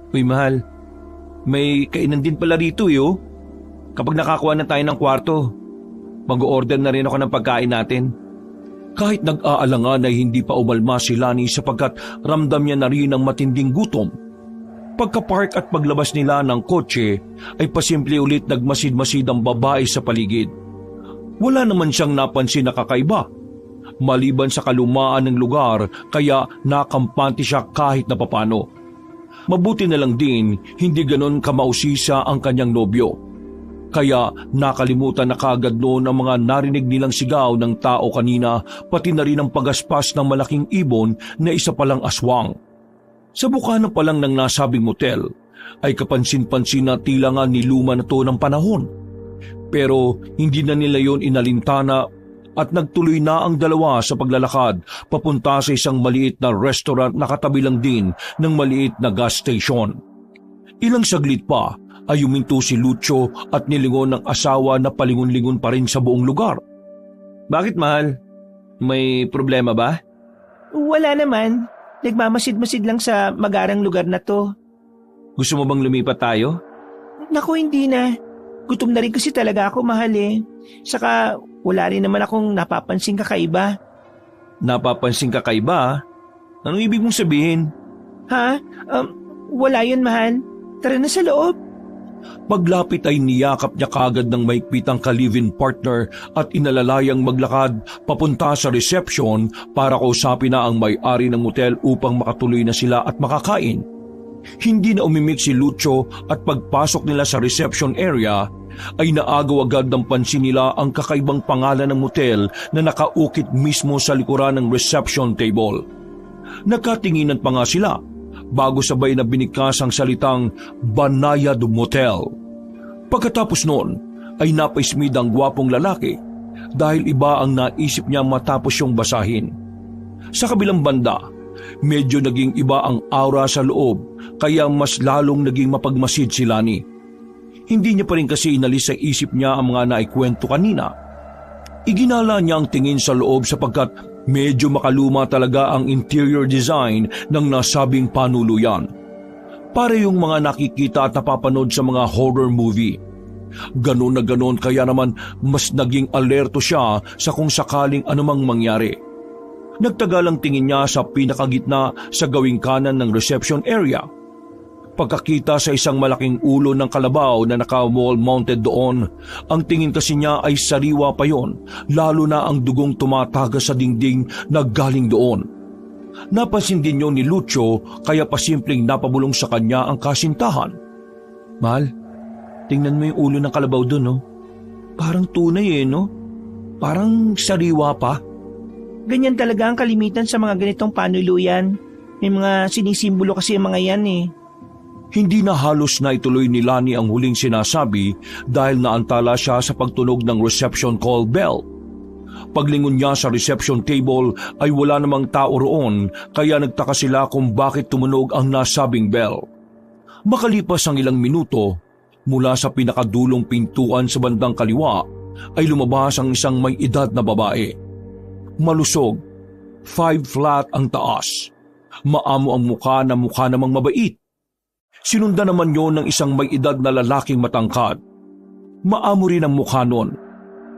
Uy, mahal. May kainan din pala rito, yo. Kapag nakakuha na tayo ng kwarto, mag-order na rin ako ng pagkain natin. Kahit nag-aalangan ay hindi pa umalma si Lani sapagkat ramdam niya na rin ang matinding gutom. Pagka-park at paglabas nila ng kotse, ay pasimple ulit nagmasid-masid ang babae sa paligid. Wala naman siyang napansin na kakaiba. Maliban sa kalumaan ng lugar, kaya nakampante siya kahit na papano. Mabuti na lang din, hindi ganon kamausisa ang kanyang nobyo. Kaya nakalimutan na kagad noon ang mga narinig nilang sigaw ng tao kanina, pati na rin ang pagaspas ng malaking ibon na isa palang aswang. Sa bukana pa lang ng nasabing motel, ay kapansin-pansin na tila nga niluma na to ng panahon. Pero hindi na nila yon inalintana at nagtuloy na ang dalawa sa paglalakad papunta sa isang maliit na restaurant na katabi lang din ng maliit na gas station. Ilang saglit pa ay huminto si Lucio at nilingon ng asawa na palingon-lingon pa rin sa buong lugar. Bakit, mahal? May problema ba? Wala naman. Nagmamasid-masid lang sa magarang lugar na to. Gusto mo bang lumipat tayo? Naku, hindi na. Gutom na rin kasi talaga ako, mahal eh. Saka wala rin naman akong napapansing kakaiba. Napapansin ka kaiba? Anong ibig mong sabihin? Ha? Wala yun, mahal. Tara na sa loob. Paglapit ay niyakap niya kagad ng mahigpit ang ka-live-in partner at inalalayang maglakad papunta sa reception para kausapin na ang may-ari ng motel upang makatuloy na sila at makakain. Hindi na umimik si Lucio at pagpasok nila sa reception area ay naagaw agad ng pansin nila ang kakaibang pangalan ng motel na nakaukit mismo sa likuran ng reception table. Nakatinginan pa nga sila bago sabay na binikas ang salitang Banayad Motel. Pagkatapos noon ay napaismid ang gwapong lalaki dahil iba ang naisip niya matapos yung basahin. Sa kabilang banda, medyo naging iba ang aura sa loob kaya mas lalong naging mapagmasid si Lani. Hindi niya pa rin kasi inalis sa isip niya ang mga naikwento kanina. Iginala niya ang tingin sa loob sapagkat medyo makaluma talaga ang interior design ng nasabing panuluyan. Para yung mga nakikita at napapanood sa mga horror movie. Ganon na ganon kaya naman mas naging alerto siya sa kung sakaling anumang mangyari. Nagtagalang tingin niya sa pinakagitna sa gawing kanan ng reception area. Pagkakita sa isang malaking ulo ng kalabaw na naka-wall mounted doon, ang tingin kasi niya ay sariwa pa yon, lalo na ang dugong tumatagas sa dingding na galing doon. Napansin din yun ni Lucio kaya pasimpleng napabulong sa kanya ang kasintahan. Mahal, tingnan mo yung ulo ng kalabaw doon, no? Parang tunay no? Parang sariwa pa. Ganyan talaga ang kalimitan sa mga ganitong panuluyan. May mga sinisimbolo kasi yung mga yan eh. Hindi na halos na ituloy ni Lani ang huling sinasabi dahil naantala siya sa pagtunog ng reception call bell. Paglingon niya sa reception table ay wala namang tao roon kaya nagtaka sila kung bakit tumunog ang nasabing bell. Makalipas ang ilang minuto, mula sa pinakadulong pintuan sa bandang kaliwa ay lumabas ang isang may edad na babae. Malusog, 5 flat ang taas, maamo ang mukha na mukha namang mabait. Sinundan naman yon ng isang may edad na lalaking matangkad. Maamo rin ang mukha nun.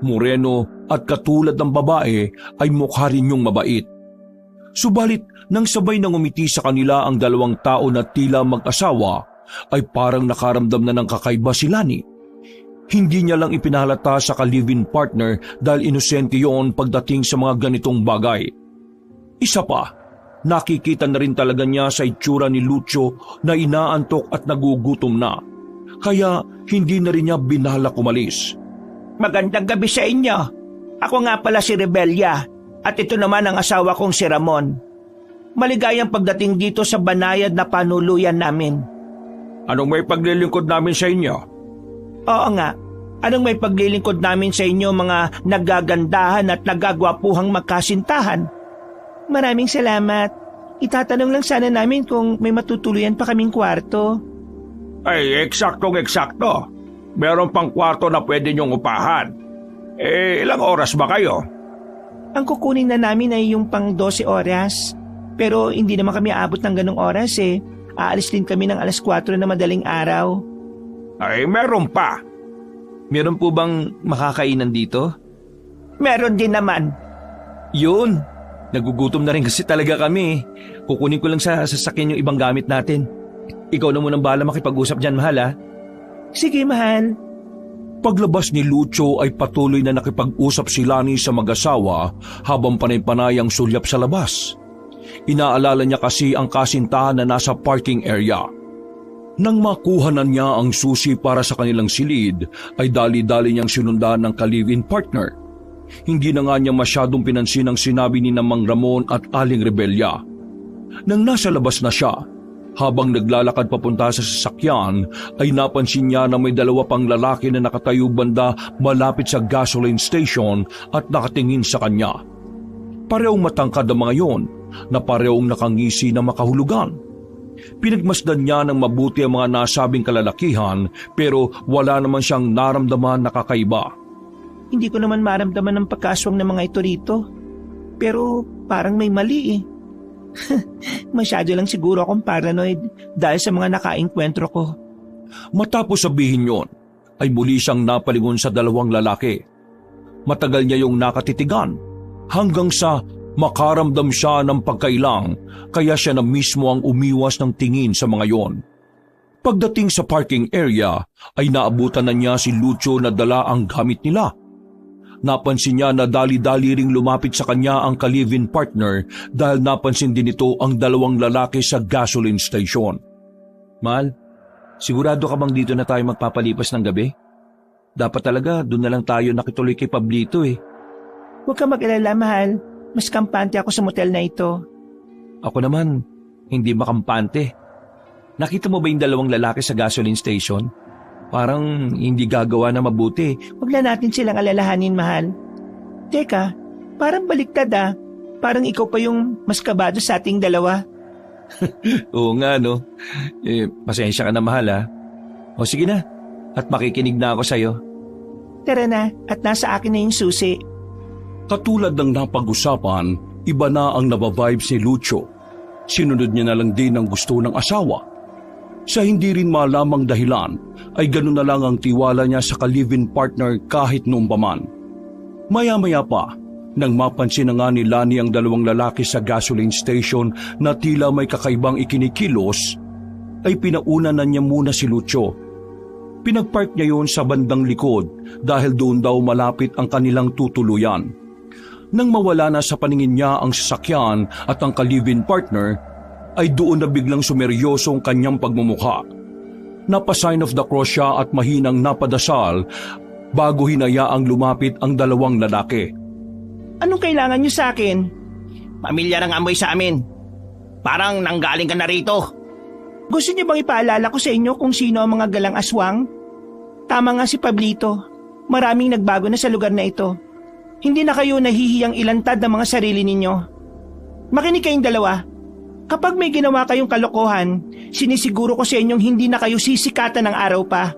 Moreno at katulad ng babae ay mukha rin niyong mabait. Subalit nang sabay nang umiti sa kanila ang dalawang tao na tila mag-asawa, ay parang nakaramdam na ng kakaiba si Lani. Hindi niya lang ipinahalata sa ka-live-in partner dahil inosente yon pagdating sa mga ganitong bagay. Isa pa, nakikita na rin talaga niya sa itsura ni Lucio na inaantok at nagugutom na. Kaya hindi na rin niya binalak umalis. Magandang gabi sa inyo. Ako nga pala si Rebellia at ito naman ang asawa kong si Ramon. Maligayang pagdating dito sa banayad na panuluyan namin. Anong may paglilingkod namin sa inyo? Oo nga, anong may paglilingkod namin sa inyo mga nagagandahan at nagagwapuhang magkasintahan? Maraming salamat. Itatanong lang sana namin kung may matutuluyan pa kaming kwarto. Ay, eksaktong-eksakto. Meron pang kwarto na pwede niyong upahan. Ilang oras ba kayo? Ang kukunin na namin ay yung pang 12 oras. Pero hindi naman kami aabot ng ganong oras eh. Aalis din kami ng alas 4 na madaling araw. Ay, meron pa. Meron po bang makakainan dito? Meron din naman. Yun. Nagugutom na rin kasi talaga kami. Kukunin ko lang sa sasakyan yung ibang gamit natin. Ikaw na munang bahala makipag-usap dyan, mahal ha? Sige, mahal. Paglabas ni Lucio ay patuloy na nakipag-usap si Lani sa mag-asawa habang panay-panay ang sulyap sa labas. Inaalala niya kasi ang kasintahan na nasa parking area. Nang makuha na niya ang susi para sa kanilang silid, ay dali-dali niyang sinundan ng ka-live-in partner. Hindi na nga niya masyadong pinansin ang sinabi ni Mang Ramon at Aling Rebellia. Nang nasa labas na siya, habang naglalakad papunta sa sasakyan, ay napansin niya na may dalawa pang lalaki na nakatayo banda malapit sa gasoline station at nakatingin sa kanya. Parehong matangkad ang mga yon, na parehong nakangisi na makahulugan. Pinagmasdan niya ng mabuti ang mga nasabing kalalakihan pero wala naman siyang naramdaman na kakaiba. Hindi ko naman maramdaman ng pagkaswang ng mga ito rito. Pero parang may mali eh. Masyado lang siguro akong paranoid dahil sa mga nakaengkwentro ko. Matapos sabihin yon, ay muli siyang napalingon sa dalawang lalaki. Matagal niya yung nakatitigan hanggang sa makaramdam siya ng pagkailang kaya siya na mismo ang umiwas ng tingin sa mga yon. Pagdating sa parking area ay naabutan na niya si Lucio na dala ang gamit nila. Napansin niya na dali-dali ring lumapit sa kanya ang ka-live-in partner dahil napansin din ito ang dalawang lalaki sa gasoline station. Mahal, sigurado ka bang dito na tayo magpapalipas ng gabi? Dapat talaga doon na lang tayo nakituloy kay Pablito eh. Huwag ka mag-alala, mahal. Mas kampante ako sa motel na ito. Ako naman, hindi makampante. Nakita mo ba yung dalawang lalaki sa gasoline station? Parang hindi gagawa na mabuti. Huwag na natin silang alalahanin, mahal. Teka, parang baliktad ah. Parang ikaw pa yung mas kabado sa ating dalawa. Oo nga no. Pasensya ka na mahal ha. O sige na, at makikinig na ako sa'yo. Tara na, at nasa akin na yung susi. Katulad ng napag-usapan, iba na ang nabavibes ni Lucio. Sinunod niya na lang din ang gusto ng asawa. Sa hindi rin malamang dahilan, ay ganoon na lang ang tiwala niya sa ka-live-in partner kahit noong paman. Maya-maya pa, nang mapansin na nga ni Lani ang dalawang lalaki sa gasoline station na tila may kakaibang ikinikilos, ay pinauna na niya muna si Lucio. Pinagpark niya yon sa bandang likod dahil doon daw malapit ang kanilang tutuluyan. Nang mawala na sa paningin niya ang sasakyan at ang ka-live-in partner, ay doon na biglang sumeryoso ang kanyang pagmumukha. Napa-sign of the cross siya at mahinang napadasal bago hinayaang lumapit ang dalawang lalaki. Anong kailangan niyo sa akin? Pamilya ng amoy sa amin. Parang nanggaling ka na rito. Gusto niyo bang ipaalala ko sa inyo kung sino ang mga galang aswang? Tama nga si Pablito. Maraming nagbago na sa lugar na ito. Hindi na kayo nahihiyang ilantad ng mga sarili ninyo. Makinig kayong dalawa. Kapag may ginawa kayong kalokohan, sinisiguro ko sa inyong hindi na kayo sisikatan ng araw pa.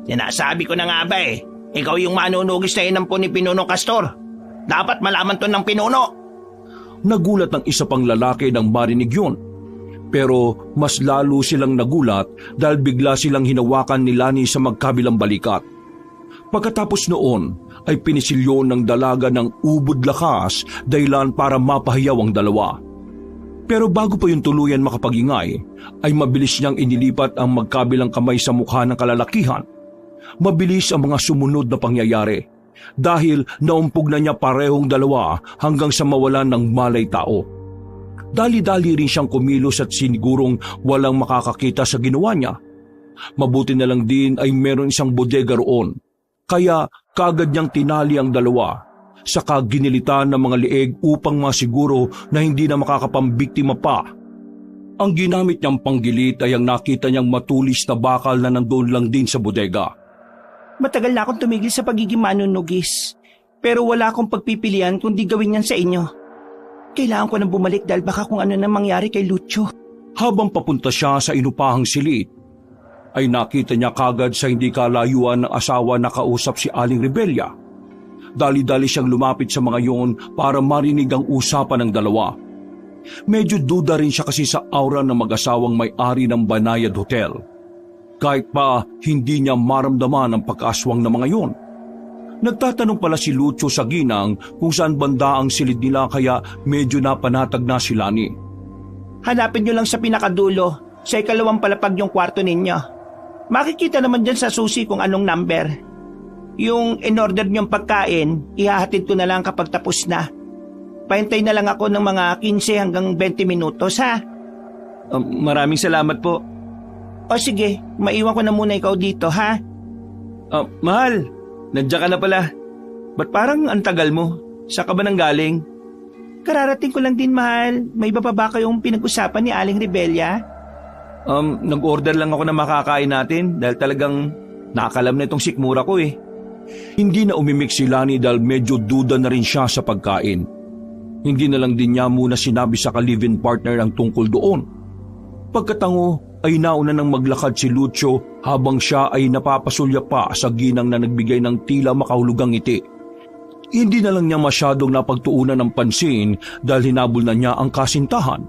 Sinasabi ko na nga ba eh. Ikaw yung manunugis na inampo ni Pinuno Castor. Dapat malaman to ng Pinuno. Nagulat ng isa pang lalaki nang marinig yun. Pero mas lalo silang nagulat dahil bigla silang hinawakan ni Lani sa magkabilang balikat. Pagkatapos noon ay pinisilyon ng dalaga ng ubod lakas dahilan para mapahiyaw ang dalawa. Pero bago pa yung tuluyan makapagingay, ay mabilis niyang inilipat ang magkabilang kamay sa mukha ng kalalakihan. Mabilis ang mga sumunod na pangyayari dahil naumpog na niya parehong dalawa hanggang sa mawalan ng malay tao. Dali-dali rin siyang kumilos at sinigurong walang makakakita sa ginawa niya. Mabuti na lang din ay meron isang bodega roon, kaya kagad niyang tinali ang dalawa, saka ginilitan ng mga lieg upang masiguro na hindi na makakapambiktima pa. Ang ginamit niyang panggilit ay ang nakita niyang matulis na bakal na nandun lang din sa bodega. Matagal na akong tumigil sa pagiging manunugis, pero wala akong pagpipilian kundi gawin yan sa inyo. Kailangan ko nang bumalik dahil baka kung ano na mangyari kay Lucio. Habang papunta siya sa inupahang silid, ay nakita niya kagad sa hindi kalayuan ng asawa na kausap si Aling Rebella. Dali-dali siyang lumapit sa mga yon para marinig ang usapan ng dalawa. Medyo duda rin siya kasi sa aura ng mag-asawang may-ari ng Banayad Hotel. Kahit pa hindi niya maramdaman ang pagkaaswang ng mga yon. Nagtatanong pala si Lucio sa ginang kung saan banda ang silid nila kaya medyo napanatag na si Lani. Hanapin nyo lang sa pinakadulo, sa ikalawang palapag yung kwarto ninyo. Makikita naman dyan sa susi kung anong number. Yung in-order nyong pagkain, ihahatid ko na lang kapag tapos na. Pahintay na lang ako ng mga 15 hanggang 20 minutos, ha? Maraming salamat po. O sige, maiwan ko na muna ikaw dito, ha? Mahal, nandiyan ka na pala. Ba't parang ang tagal mo? Saan ka ba nang galing? Kararating ko lang din, mahal. May iba pa ba kayong pinag-usapan ni Aling Rebella? Nag-order lang ako na makakain natin dahil talagang nakakalam na itong sikmura ko eh. Hindi na umimik si Lani dahil medyo duda na rin siya sa pagkain. Hindi na lang din niya muna sinabi sa ka-live-in partner ang tungkol doon. Pagkatango ay nauna nang maglakad si Lucio habang siya ay napapasulya pa sa ginang na nagbigay ng tila makahulugang ngiti. Hindi na lang niya masyadong napagtuunan ng pansin dahil hinabol na niya ang kasintahan.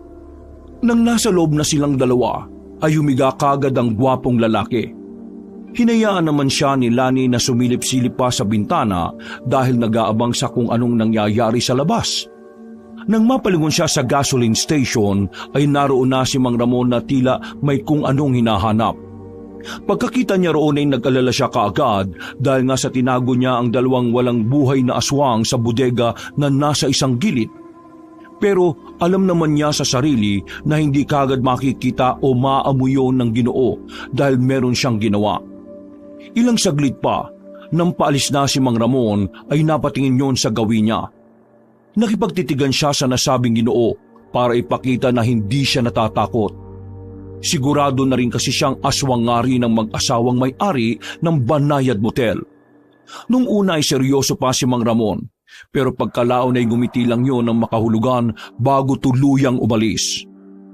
Nang nasa loob na silang dalawa, ay humiga kagad ang gwapong lalaki. Hinayaan naman siya ni Lani na sumilip-silip pa sa bintana dahil nag-aabang sa kung anong nangyayari sa labas. Nang mapalingon siya sa gasoline station ay naroon na si Mang Ramon na tila may kung anong hinahanap. Pagkakita niya roon ay nag-alala siya kaagad dahil nga sa tinago niya ang dalawang walang buhay na aswang sa bodega na nasa isang gilid. Pero alam naman niya sa sarili na hindi kagad makikita o maamoy yon ng Ginoo dahil meron siyang ginawa. Ilang saglit pa, nang paalis na si Mang Ramon ay napatingin yon sa gawin niya. Nakipagtitigan siya sa nasabing Ginoo para ipakita na hindi siya natatakot. Sigurado na rin kasi siyang aswangari ng mag-asawang may-ari ng Banayad Motel. Nung una ay seryoso pa si Mang Ramon. Pero pagkalaon ay gumiti lang yon ng makahulugan bago tuluyang umalis.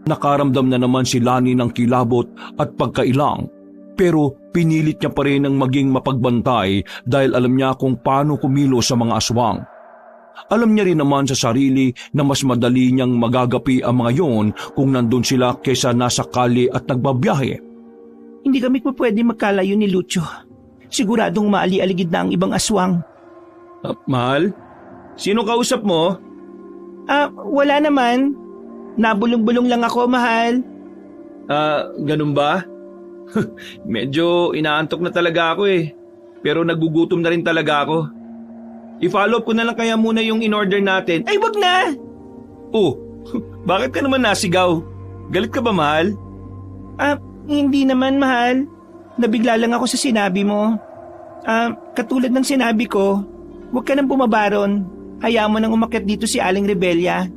Nakaramdam na naman si Lani ng kilabot at pagkailang, pero pinilit niya pa rin ang maging mapagbantay dahil alam niya kung paano kumilos sa mga aswang. Alam niya rin naman sa sarili na mas madali niyang magagapi ang mga yon kung nandun sila kaysa nasa kali at nagbabiyahe. Hindi kami po pwede magkalayo ni Lucio. Siguradong maali-aligid na ang ibang aswang. Mahal? Sino kausap mo? Wala naman. Nabulong-bulong lang ako, mahal. Ganun ba? Medyo inaantok na talaga ako eh. Pero nagugutom na rin talaga ako. I-follow up ko na lang kaya muna yung in-order natin. Ay, wag na! Oh, bakit ka naman nasigaw? Galit ka ba, mahal? Hindi naman, mahal. Nabigla lang ako sa sinabi mo. Katulad ng sinabi ko, huwag ka nang bumabaron. Hayaan mo nang umakyat dito si Aling Rebella.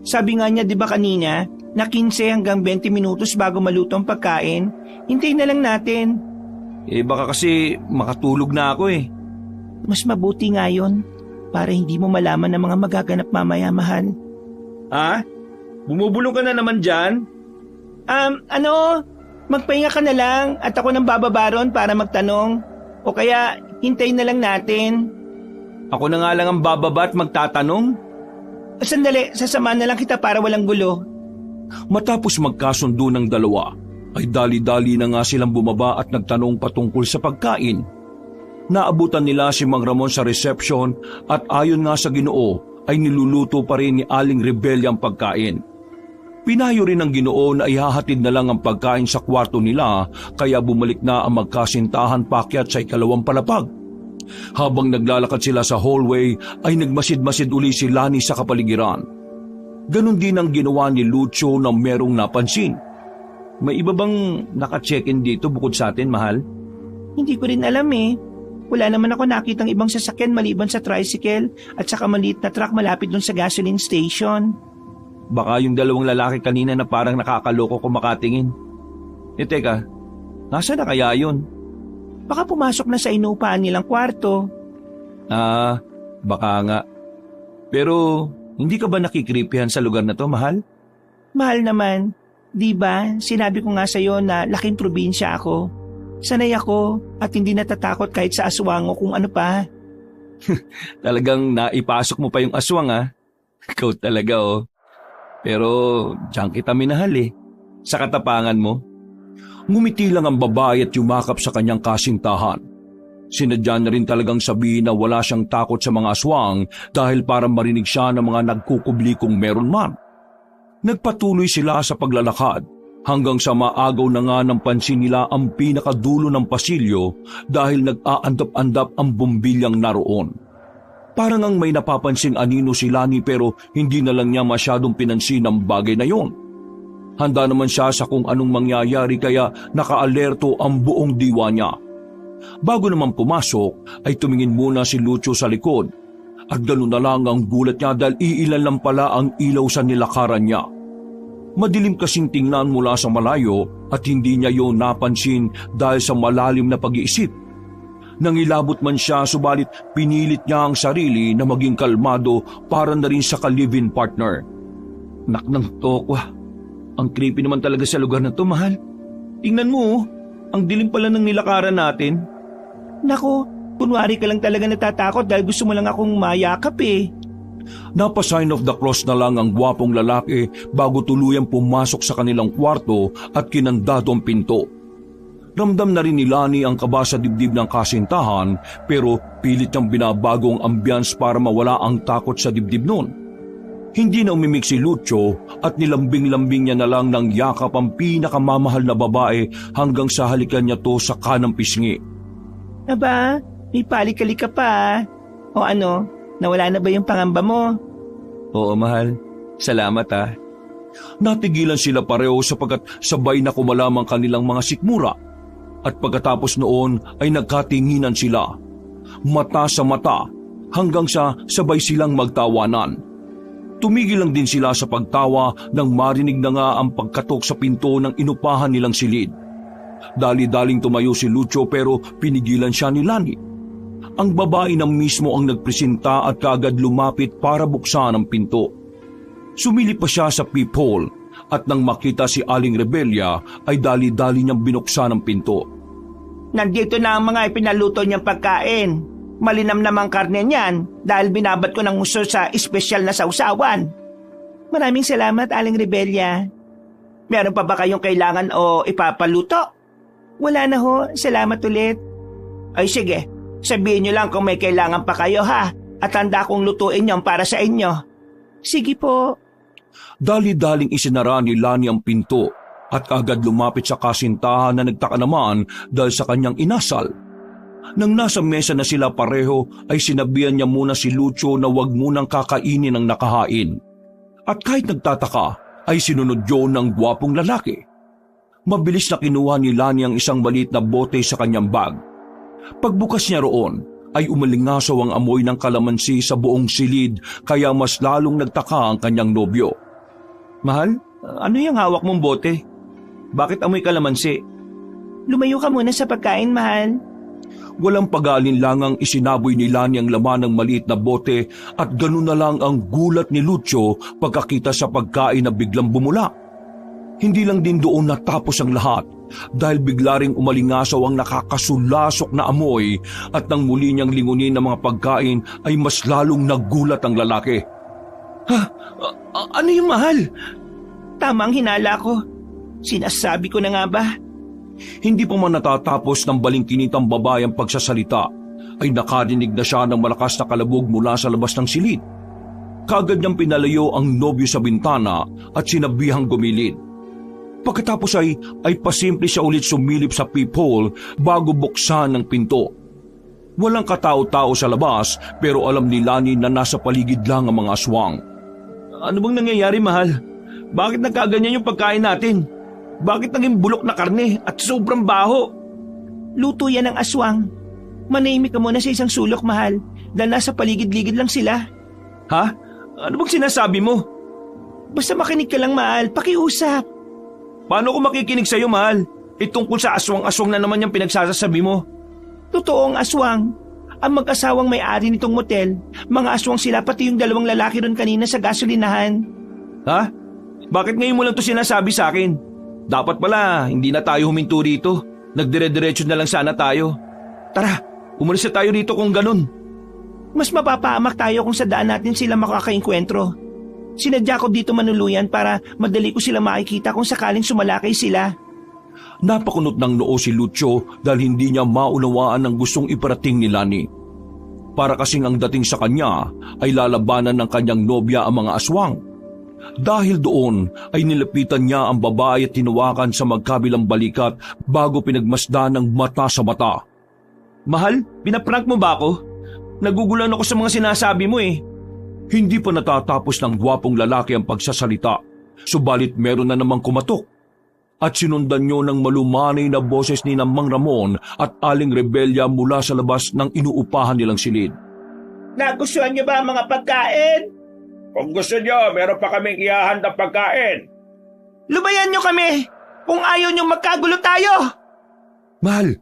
Sabi nga niya, di ba kanina, na 15 hanggang 20 minutos bago maluto ang pagkain. Hintayin na lang natin. Baka kasi makatulog na ako eh. Mas mabuti nga yun, para hindi mo malaman ng mga magaganap mamaya, mahal. Bumubulong ka na naman dyan? Magpahinga ka na lang at ako nang bababaron para magtanong. O kaya, hintayin na lang natin. Ako na nga lang ang bababa at magtatanong. Sandali, sasamahan na lang kita para walang gulo. Matapos magkasundo ng dalawa, ay dali-dali na nga silang bumaba at nagtanong patungkol sa pagkain. Naabutan nila si Mang Ramon sa reception at ayon nga sa Ginoo ay niluluto pa rin ni Aling Rebelya ang pagkain. Pinayo rin ng Ginoo na ihahatid na lang ang pagkain sa kwarto nila kaya bumalik na ang magkasintahan paakyat sa ikalawang palapag. Habang naglalakad sila sa hallway ay nagmasid-masid uli si Lani sa kapaligiran. Ganon din ang ginawa ni Lucio na merong napansin. May iba bang naka-check-in dito bukod sa atin, mahal? Hindi ko rin alam eh. Wala naman ako nakitang ibang sasakyan maliban sa tricycle at saka maliit na truck malapit dun sa gasoline station. Baka yung dalawang lalaki kanina na parang nakakaloko kung makatingin. Teka, nasa na kaya yun? Baka pumasok na sa inupahan nilang kwarto. Baka nga. Pero hindi ka ba nakikripihan sa lugar na to, mahal? Mahal naman. Di ba? Sinabi ko nga sa'yo na laking probinsya ako. Sanay ako at hindi natatakot kahit sa aswang o kung ano pa. Talagang naipasok mo pa yung aswang, ha? Ikaw talaga, oh. Pero diyan kita minahal eh. Sa katapangan mo. Ngumiti lang ang babae at yumakap sa kanyang kasintahan. Sinadya na rin talagang sabihin na wala siyang takot sa mga aswang dahil para marinig siya ng mga nagkukubli kung meron man. Nagpatuloy sila sa paglalakad hanggang sa maagaw na nga ng pansin nila ang pinakadulo ng pasilyo dahil nag-aandap-andap ang bumbilyang naroon. Parang ang may napapansing anino si Lani pero hindi na lang niya masyadong pinansin ang bagay na yon. Handa naman siya sa kung anong mangyayari kaya nakaalerto ang buong diwa niya. Bago naman pumasok ay tumingin muna si Lucio sa likod at ganoon na lang ang gulat niya dahil iilan lang pala ang ilaw sa nilakaran niya. Madilim kasing tingnan mula sa malayo at hindi niya yon napansin dahil sa malalim na pag-iisip. Nangilabot man siya subalit pinilit niya ang sarili na maging kalmado para na rin sa ka-live-in partner. Naknang tokwa. Ang creepy naman talaga sa lugar na to, mahal. Tingnan mo, ang dilim pala ng nilakaran natin. Nako, kunwari ka lang talaga natatakot dahil gusto mo lang akong mayakap eh. Napa-sign of the cross na lang ang gwapong lalaki bago tuluyang pumasok sa kanilang kwarto at kinandado ang pinto. Ramdam na rin ni Lani ang kaba sa dibdib ng kasintahan pero pilit niyang binabago ang ambiance para mawala ang takot sa dibdib noon. Hindi na umimik si Lucio at nilambing-lambing niya na lang ng yakap ang pinakamamahal na babae hanggang sa halikan niya to sa kanang pisngi. Aba, may palikali ka pa. O ano, nawala na ba yung pangamba mo? Oo, mahal. Salamat, ha. Natigilan sila pareho sapagkat sabay na kumalam ang kanilang mga sikmura. At pagkatapos noon ay nagkatinginan sila. Mata sa mata hanggang sa sabay silang magtawanan. Tumigil lang din sila sa pagtawa nang marinig na nga ang pagkatok sa pinto ng inupahan nilang silid. Dali-daling tumayo si Lucio pero pinigilan siya ni Lani. Ang babae na mismo ang nagpresenta at kaagad lumapit para buksan ang pinto. Sumilip pa siya sa peephole at nang makita si Aling Rebelya ay dali-dali niyang binuksan ang pinto. Nandito na ang mga ipinaluto niyang pagkain. Malinam namang karne niyan dahil binabat ko ng gusto sa espesyal na sausawan. Maraming salamat, Aling Rebelya. Meron pa ba kayong kailangan o ipapaluto? Wala na ho, salamat ulit. Ay sige, sabihin niyo lang kung may kailangan pa kayo ha at handa kong lutuin niyon para sa inyo. Sige po. Dali-daling isinara ni Lani ang pinto at agad lumapit sa kasintahan na nagtaka naman dahil sa kanyang inasal. Nang nasa mesa na sila pareho ay sinabihan niya muna si Lucio na wag munang kakainin ang nakahain. At kahit nagtataka ay sinunod yun ng gwapong lalaki. Mabilis na kinuha ni Lani ang isang maliit na bote sa kanyang bag. Pagbukas niya roon ay umalingasaw ang amoy ng kalamansi sa buong silid kaya mas lalong nagtaka ang kanyang nobyo. Mahal, ano yung hawak mong bote? Bakit amoy kalamansi? Lumayo ka muna sa pagkain, mahal. Walang pag-aalinlangang isinaboy ni Lani ang laman ng maliit na bote at ganoon na lang ang gulat ni Lucio pagkakita sa pagkain na biglang bumula. Hindi lang din doon natapos ang lahat dahil bigla ring umalingasaw ang nakakasulasok na amoy at nang muli niyang lingunin ang mga pagkain ay mas lalong nagulat ang lalaki. Ano yung mahal? Tamang hinala ko. Sinasabi ko na nga ba? Hindi pa man natatapos ng balingkinitang babae ang pagsasalita ay nakarinig na siya ng malakas na kalabog mula sa labas ng silid. Kaagad niyang pinalayo ang nobyo sa bintana at sinabihang gumilid. Pagkatapos ay pasimple siya ulit sumilip sa peephole bago buksan ng pinto. Walang katao-tao sa labas pero alam ni Lani na nasa paligid lang ang mga aswang. Ano bang nangyayari, mahal? Bakit nagkaganyan yung pagkain natin? Bakit naging bulok na karne at sobrang baho? Luto yan ng aswang. Manahimik ka muna sa isang sulok, mahal, dahil nasa paligid-ligid lang sila. Ha? Ano bang sinasabi mo? Basta makinig ka lang, mahal, pakiusap. Paano ko makikinig sa'yo, mahal? Tungkol sa aswang-aswang na naman yung pinagsasasabi mo. Totoong aswang. Ang mag-asawang may-ari nitong motel, mga aswang sila pati yung dalawang lalaki ron kanina sa gasolinahan. Ha? Bakit ngayon mo lang to sinasabi sa akin? Dapat pala, hindi na tayo huminto rito. Nagdire-diretso na lang sana tayo. Tara, umalis na tayo rito kung ganun. Mas mapapaamak tayo kung sa daan natin sila makakainkwentro. Sinadya ko dito manuluyan para madali ko sila makikita kung sakaling sumalakay sila. Napakunot ng noo si Lucio dahil hindi niya maunawaan ang gustong iparating ni Lani. Para kasing ang dating sa kanya ay lalabanan ng kanyang nobya ang mga aswang. Dahil doon ay nilapitan niya ang babae at tinawakan sa magkabilang balikat bago pinagmasdan ng mata sa mata. Mahal, pinaprank mo ba ako? Nagugulan ako sa mga sinasabi mo eh. Hindi pa natatapos ng gwapong lalaki ang pagsasalita, subalit meron na namang kumatok. At sinundan niyo ng malumanay na boses ni Mang Ramon at Aling Rebelya mula sa labas ng inuupahan nilang silid. Nagustuhan niyo ba ang mga pagkain? Kung gusto nyo, meron pa kaming ihahandang pagkain. Lubayan niyo kami! Kung ayaw niyo magkagulo tayo! Mahal,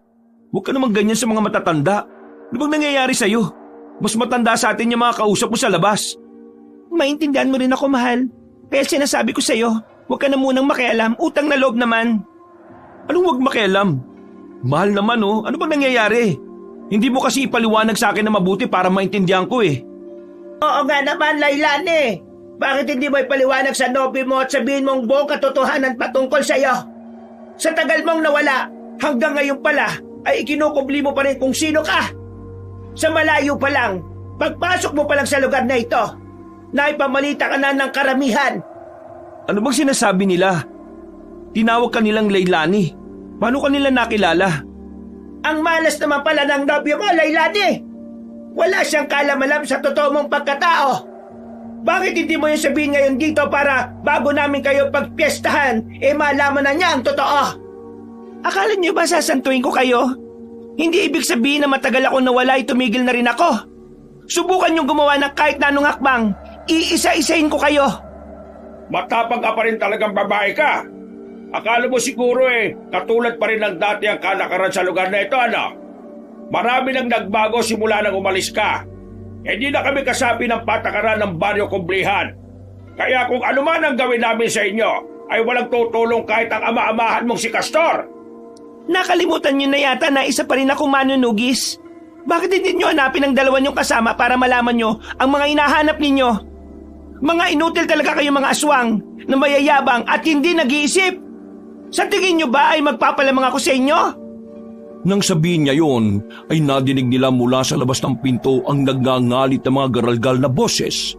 huwag ka namang ganyan sa mga matatanda. Ano bang nangyayari sa'yo? Mas matanda sa atin yung mga kausap mo sa labas. Maintindihan mo rin ako, mahal. Kaya sinasabi ko sa'yo, huwag ka na munang makialam, utang na loob naman. Anong huwag makialam? Mahal naman oh, ano bang nangyayari? Hindi mo kasi ipaliwanag sa akin na mabuti para maintindihan ko eh. Oo nga naman, Lailani. Bakit hindi mo ipaliwanag sa nobby mo at sabihin mong buong katotohanan patungkol sa'yo? Sa tagal mong nawala, hanggang ngayon pala, ay ikinukubli mo pa rin kung sino ka. Sa malayo pa lang, pagpasok mo pa lang sa lugar na ito, naipamalita ka na ng karamihan. Ano bang sinasabi nila? Tinawag ka nilang Lailani. Paano ka nila nakilala? Ang malas naman pala ng nobyo mo, Lailani. Wala siyang kalamalam sa totoo mong pagkatao. Bakit hindi mo yung sabihin ngayon dito para bago namin kayo pagpiestahan, malaman na niya ang totoo? Akala niyo ba sasantuin ko kayo? Hindi ibig sabihin na matagal ako nawala ay tumigil na rin ako. Subukan niyong gumawa ng kahit na anong hakbang. Iisa-isahin ko kayo. Matapang ka pa rin talagang babae ka. Akala mo siguro katulad pa rin ng dati ang kalakaran sa lugar na ito, ano? Marami nang nagbago simula nang umalis ka. Hindi na kami kasabi ng patakaran ng Baryo Kumblihan. Kaya kung ano man ang gawin namin sa inyo, ay walang tutulong kahit ang ama-amahan mong si Castor. Nakalimutan niyo na yata na isa pa rin akong manunugis. Bakit hindi niyo hanapin ang dalawa niyong kasama para malaman niyo ang mga hinahanap ninyo? Mga inutil talaga kayo mga aswang na mayayabang at hindi nag-iisip. Sa tingin niyo ba ay magpapalamang ako sa inyo? Nang sabihin niya yon, ay nadinig nila mula sa labas ng pinto ang nagngangalit na mga garalgal na boses.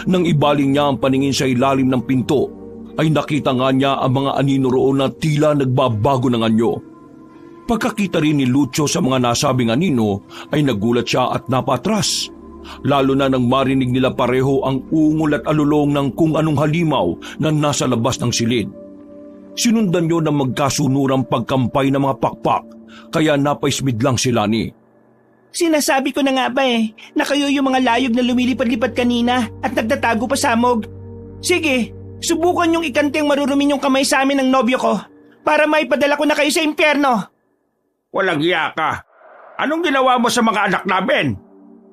Nang ibaling niya ang paningin sa ilalim ng pinto, ay nakita nga niya ang mga anino roon na tila nagbabago ng anyo. Pagkakita rin ni Lucio sa mga nasabing anino, ay nagulat siya at napatras. Lalo na nang marinig nila pareho ang ungol at alulong ng kung anong halimaw na nasa labas ng silid. Sinundan niyo ng magkasunurang pagkampay ng mga pakpak, kaya napaismid lang si Lani. Sinasabi ko na nga ba na kayo yung mga layog na lumilipad-lipad kanina at nagtatago pa sa amog. Sige, subukan yung ikante ang marurumin yung kamay sa amin ng nobyo ko para maipadala ko na kayo sa impyerno. Walang iya ka. Anong ginawa mo sa mga anak namin?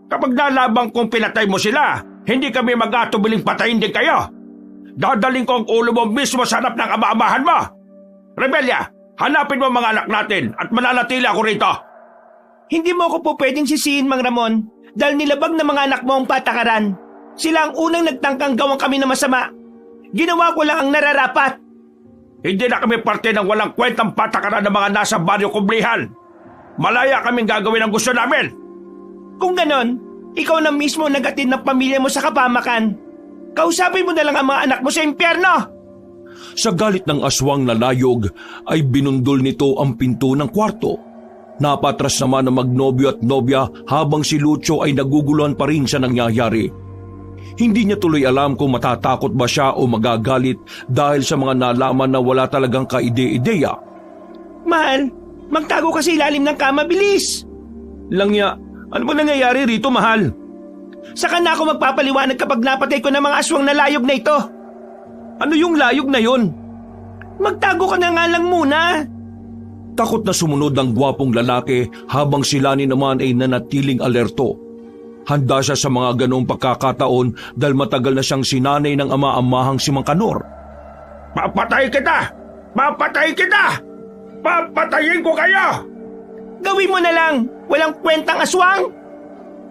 Kapag nalabang kong pinatay mo sila, hindi kami mag-atubiling patayin din kayo. Dadaling ko ang ulo mo mismo sa harap ng ama-amahan mo. Rebelya, hanapin mo mga anak natin at mananatili ako rito. Hindi mo ako po pwedeng sisihin, Mang Ramon, dahil nilabag na mga anak mo ang patakaran. Sila ang unang nagtangkang gawang kami na masama. Ginawa ko lang ang nararapat. Hindi na kami parte ng walang kwentang patakaran ng mga nasa Baryo Kumblihan. Malaya kaming gagawin ang gusto namin. Kung ganon, ikaw na mismo nag-atid ng pamilya mo sa kapamakan. Kausapin mo na lang ang mga anak mo sa impyerno! Sa galit ng aswang na layog ay binundol nito ang pinto ng kwarto. Napatras naman ang magnobyo at nobya habang si Lucio ay naguguluhan pa rin sa nangyayari. Hindi niya tuloy alam kung matatakot ba siya o magagalit dahil sa mga nalaman na wala talagang kaide-ideya. Mahal, magtago ka sa ilalim ng kama, bilis! Langya, ano ba nangyayari rito, mahal? Saka na ako magpapaliwanag kapag napatay ko ng mga aswang na layog na ito. Ano yung layog na yon? Magtago ka na nga lang muna. Takot na sumunod ang gwapong lalaki habang si Lani naman ay nanatiling alerto. Handa siya sa mga ganong pagkakataon dahil matagal na siyang sinanay ng ama-amahang si Mang Kanor. Papatay kita! Papatay kita! Papatayin ko kayo! Gawin mo na lang, walang kwentang aswang.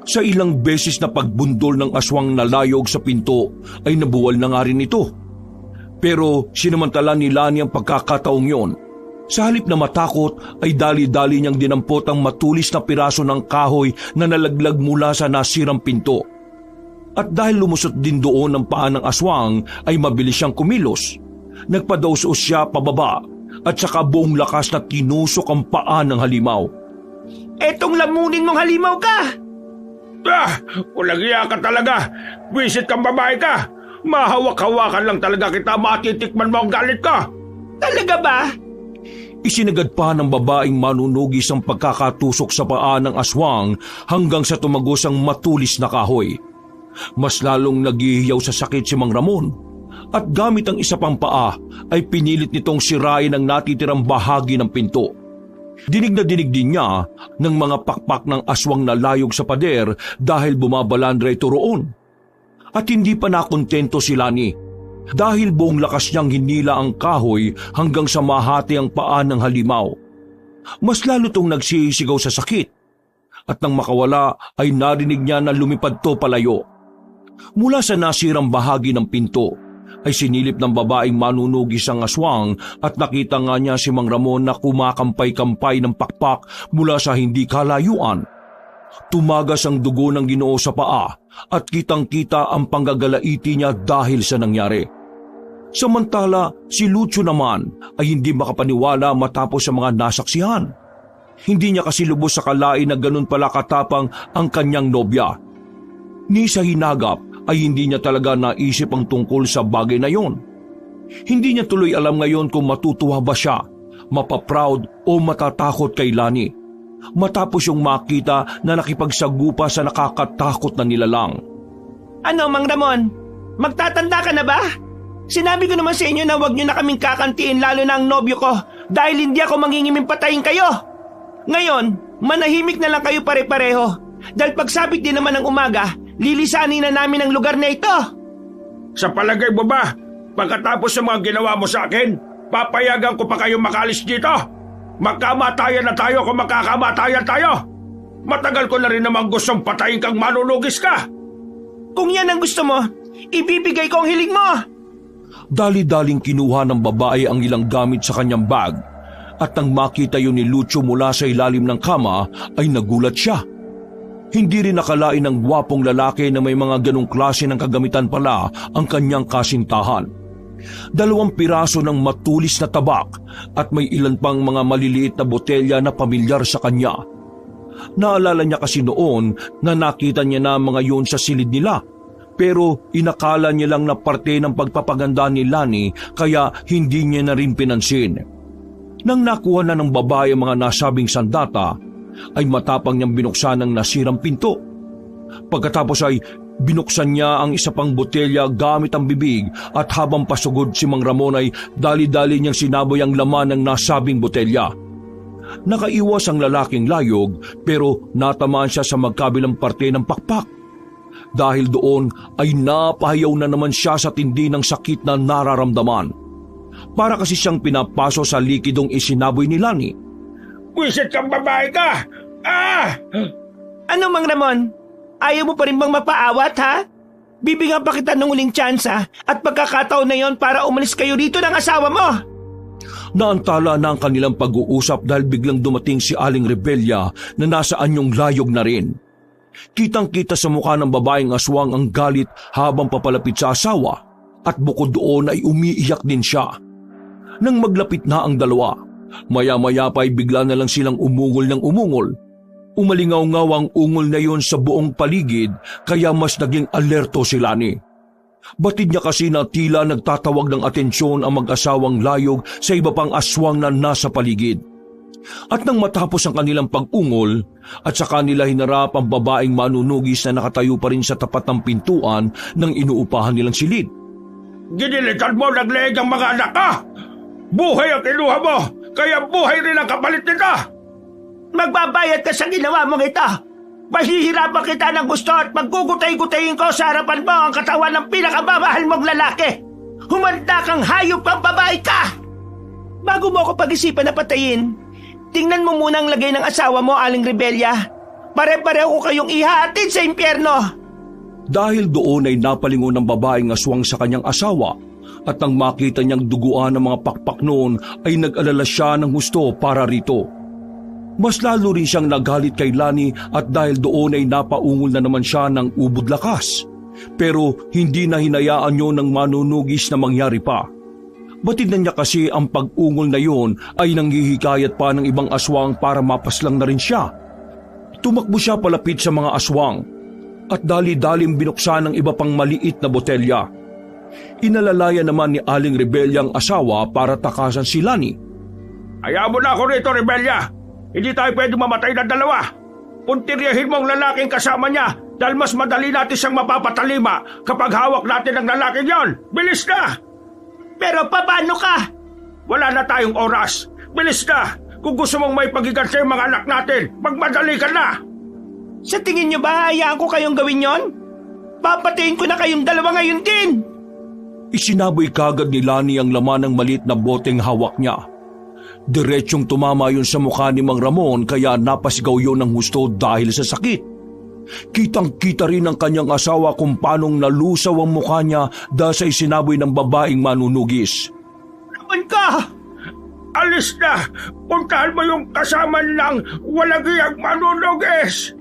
Sa ilang beses na pagbundol ng aswang na layog sa pinto ay nabuwal na nga rin ito. Pero sinamantala ni Lani ang pagkakataong yon. Sa halip na matakot ay dali-dali niyang dinampot ang matulis na piraso ng kahoy na nalaglag mula sa nasirang pinto. At dahil lumusot din doon ang paa ng aswang ay mabilis siyang kumilos. Nagpadaos-os siya pababa at saka buong lakas na tinusok ang paa ng halimaw. Etong lamunin mong halimaw ka! Walang iya ka talaga! Wisit kang babae ka! Mahawak-hawakan lang talaga kita, matitikman mo ang galit ka! Talaga ba? Isinagad pa ng babaeng manunugis ang pagkakatusok sa paa ng aswang hanggang sa tumagos ang matulis na kahoy. Mas lalong naghihiyaw sa sakit si Mang Ramon at gamit ang isa pang paa ay pinilit nitong sirain ang natitirang bahagi ng pinto. Dinig na dinig din niya ng mga pakpak ng aswang na layog sa pader dahil bumabalandra ito roon. At hindi pa nakontento si Lani dahil buong lakas niyang hinila ang kahoy hanggang sa mahati ang paa ng halimaw. Mas lalo tong nagsisigaw sa sakit at nang makawala ay narinig niya na lumipad to palayo. Mula sa nasirang bahagi ng pinto ay sinilip ng babaeng manunugis ang aswang at nakita nga niya si Mang Ramon na kumakampay-kampay ng pakpak mula sa hindi kalayuan. Tumagas ang dugo ng Ginoo sa paa at kitang-kita ang panggagalaiti niya dahil sa nangyari. Samantala, si Lucio naman ay hindi makapaniwala matapos sa mga nasaksihan. Hindi niya kasi lubos sa kalain na ganun pala katapang ang kanyang nobya. Ni sa hinagap ay hindi niya talaga naisip ang tungkol sa bagay na yon. Hindi niya tuloy alam ngayon kung matutuwa ba siya, mapaproud o matatakot kay Lani, matapos yung makita na nakipagsagupa sa nakakatakot na nilalang. Ano, Mang Ramon? Magtatanda ka na ba? Sinabi ko naman sa inyo na huwag niyo na kaming kakantiin lalo na ang nobyo ko dahil hindi ako mangingiming patayin kayo. Ngayon, manahimik na lang kayo pare-pareho dahil pagsabit din naman ng umaga, lilisanin na namin ang lugar na ito. Sa palagay mo ba, pagkatapos sa mga ginawa mo sa akin, papayagan ko pa kayo makalis dito? Magkamatayan na tayo kung magkakamatayan tayo. Matagal ko na rin namang gustong patayin kang manunugis ka. Kung yan ang gusto mo, ibibigay ko ang hiling mo. Dali-daling kinuha ng babae ang ilang gamit sa kanyang bag at nang makita yun ni Lucio mula sa ilalim ng kama ay nagulat siya. Hindi rin nakalain ng gwapong lalaki na may mga ganong klase ng kagamitan pala ang kanyang kasintahan. 2 piraso ng matulis na tabak at may ilan pang mga maliliit na botelya na pamilyar sa kanya. Naalala niya kasi noon na nakita niya na mga yun sa silid nila, pero inakala niya lang na parte ng pagpapaganda ni Lani kaya hindi niya na rin pinansin. Nang nakuha na ng babae ang mga nasabing sandata, ay matapang niyang binuksan ang nasirang pinto. Pagkatapos ay binuksan niya ang isa pang botelya gamit ang bibig at habang pasugod si Mang Ramon ay dali-dali niyang sinaboy ang laman ng nasabing botelya. Nakaiwas ang lalaking layog pero natamaan siya sa magkabilang parte ng pakpak. Dahil doon ay napahayaw na naman siya sa tindi ng sakit na nararamdaman. Para kasi siyang pinapaso sa likidong isinaboy ni Lani. Wisit kang babae ka! Ano, Mang Ramon? Ayaw mo pa rin bang mapaawat, ha? Bibigyan pa kita ng uling tsansa at pagkakataon na yon para umalis kayo rito ng asawa mo. Naantala na ang kanilang pag-uusap dahil biglang dumating si Aling Rebelya na nasa anyong layog na rin. Kitang-kita sa mukha ng babaeng aswang ang galit habang papalapit sa asawa at bukod doon ay umiiyak din siya. Nang maglapit na ang dalawa, maya-maya pa ay bigla na lang silang umungol ng umungol. Umalingaw-ngaw ang ungol na yon sa buong paligid kaya mas naging alerto si Lani. Batid niya kasi na tila nagtatawag ng atensyon ang mag-asawang layog sa iba pang aswang na nasa paligid. At nang matapos ang kanilang pag-ungol at sa kanila hinarap ang babaeng manunugis na nakatayo pa rin sa tapat ng pintuan ng inuupahan nilang silid. Ginilitan mo ng leeg ang mga anak ka! Buhay ang kinuha mo, kaya buhay rin ang kapalit nito! Magbabayad ka sa ginawa mong ito. Mahihirapan kita ng gusto at magkugutay-gutayin ko sa harapan mo ang katawan ng pinakamamahal mong lalaki. Humanda kang hayop ang babae ka! Bago mo ako pag-isipan na patayin, tingnan mo muna ang lagay ng asawa mo, Aling Rebelya. Pare-pareho ko kayong ihahatid sa impyerno. Dahil doon ay napalingon ng babaeng aswang sa kanyang asawa at nang makita niyang duguan ng mga pakpak noon ay nag-alala siya ng husto para rito. Mas lalo rin siyang nagalit kay Lani at dahil doon ay napaungol na naman siya ng ubod lakas. Pero hindi na hinayaan niyo ng manunugis na mangyari pa. Batid na niya kasi ang pag-ungol na yon ay nanghihikayat pa ng ibang aswang para mapaslang na rin siya. Tumakbo siya palapit sa mga aswang at dali-dalim binuksan ng iba pang maliit na botelya. Inalalaya naman ni Aling Rebelya ang asawa para takasan si Lani. Hayaan mo na ako rito, Rebelya! Hindi tayo pwede mamatay na dalawa. Puntiryahin mo ang lalaking kasama niya dahil mas madali natin siyang mapapatalima kapag hawak natin ang lalaking yon. Bilis na! Pero paano ka? Wala na tayong oras. Bilis na! Kung gusto mong may pagiganti yung mga anak natin, magmadali ka na! Sa tingin niyo ba hayaan ko kayong gawin yon? Papatayin ko na kayong dalawa ngayon din! Isinaboy kagad ni Lani ang laman ng maliit na boteng hawak niya. Diretsyong tumama yun sa mukha ni Mang Ramon kaya napasigaw yun ng husto dahil sa sakit. Kitang-kita rin ng kanyang asawa kung paanong nalusaw ang mukha niya dahil sa isinaboy ng babaeng manunugis. Naman ka! Alis na! Puntahan mo yung kasama lang walang iyang manunugis!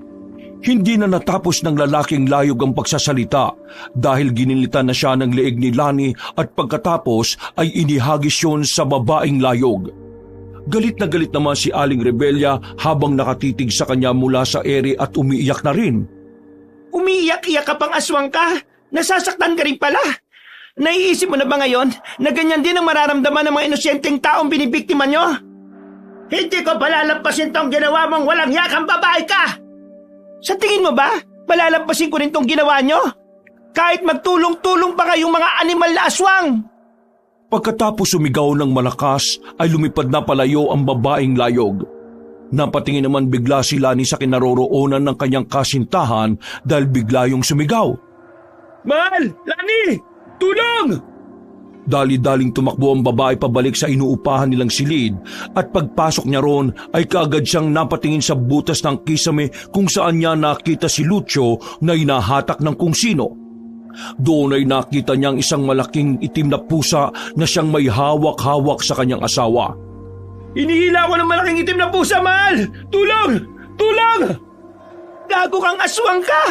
Hindi na natapos ng lalaking layog ang pagsasalita dahil ginilitan na siya ng leeg ni Lani at pagkatapos ay inihagis yun sa babaeng layog. Galit na galit naman si Aling Rebelya habang nakatitig sa kanya mula sa ere at umiiyak na rin. Umiiyak-iyak ka pang aswang ka? Nasasaktan ka rin pala? Naiisip mo na ba ngayon na ganyan din ang mararamdaman ng mga inosyenteng taong binibiktima nyo? Hindi ko palalampasin tong ginawa mong walang yakang babae ka! Sa tingin mo ba, palalampasin ko rin tong ginawa nyo? Kahit magtulong-tulong pa kayong mga animal na aswang! Pagkatapos sumigaw ng malakas ay lumipad na palayo ang babaeng layog. Napatingin naman bigla si Lani sa kinaroroonan ng kanyang kasintahan dahil bigla yung sumigaw. Mahal! Lani! Tulong! Dali-daling tumakbo ang babae pabalik sa inuupahan nilang silid at pagpasok niya ron ay kaagad siyang napatingin sa butas ng kisame kung saan niya nakita si Lucio na hinahatak ng kung sino. Doon ay nakita niyang isang malaking itim na pusa na siyang may hawak-hawak sa kanyang asawa. Inihila ko ng malaking itim na pusa, mahal! Tulong! Tulong! Gago kang aswang ka!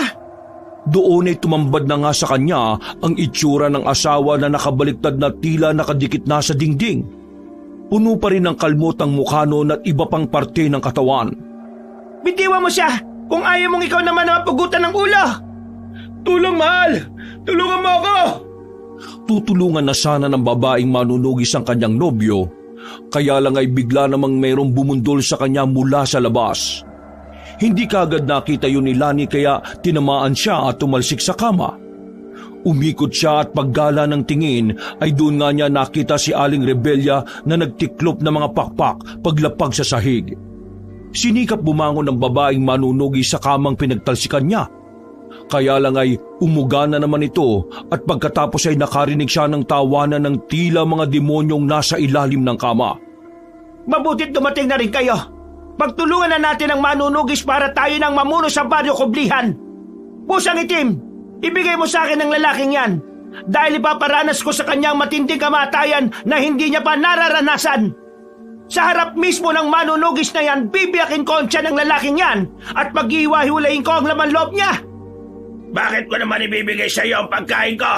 Doon ay tumambad na nga sa kanya ang itsura ng asawa na nakabaliktad na tila nakadikit na sa dingding. Puno pa rin ng kalmot ang mukha noon at iba pang parte ng katawan. Bitiwan mo siya kung ayaw mong ikaw naman na mapugutan ng ulo! Tulong, mahal! Tulungan mo ako! Tutulungan na sana ng babaeng manunugis ang kanyang nobyo, kaya lang ay bigla namang mayroong bumundol sa kanya mula sa labas. Hindi kaagad nakita yun ni Lani kaya tinamaan siya at tumalsik sa kama. Umikot siya at paggala ng tingin ay doon nga niya nakita si Aling Rebelya na nagtiklop ng mga pakpak paglapag sa sahig. Sinikap bumangon ng babaeng manunugis sa kamang pinagtalsikan niya. Kaya lang ay umuga na naman ito at pagkatapos ay nakarinig siya ng tawanan ng tila mga demonyong nasa ilalim ng kama. Mabutit dumating na rin kayo. Pagtulungan na natin ang manunugis para tayo nang mamuno sa Baryo Kublihan. Pusang itim, ibigay mo sa akin ang lalaking yan dahil ipaparanas ko sa kanyang matinding kamatayan na hindi niya pa nararanasan. Sa harap mismo ng manunugis na yan, bibiyakin ko ang tiyan ng lalaking yan at pag-iwahiwalayin ko ang laman loob niya. Bakit ko naman ibibigay sa iyo ang pagkain ko?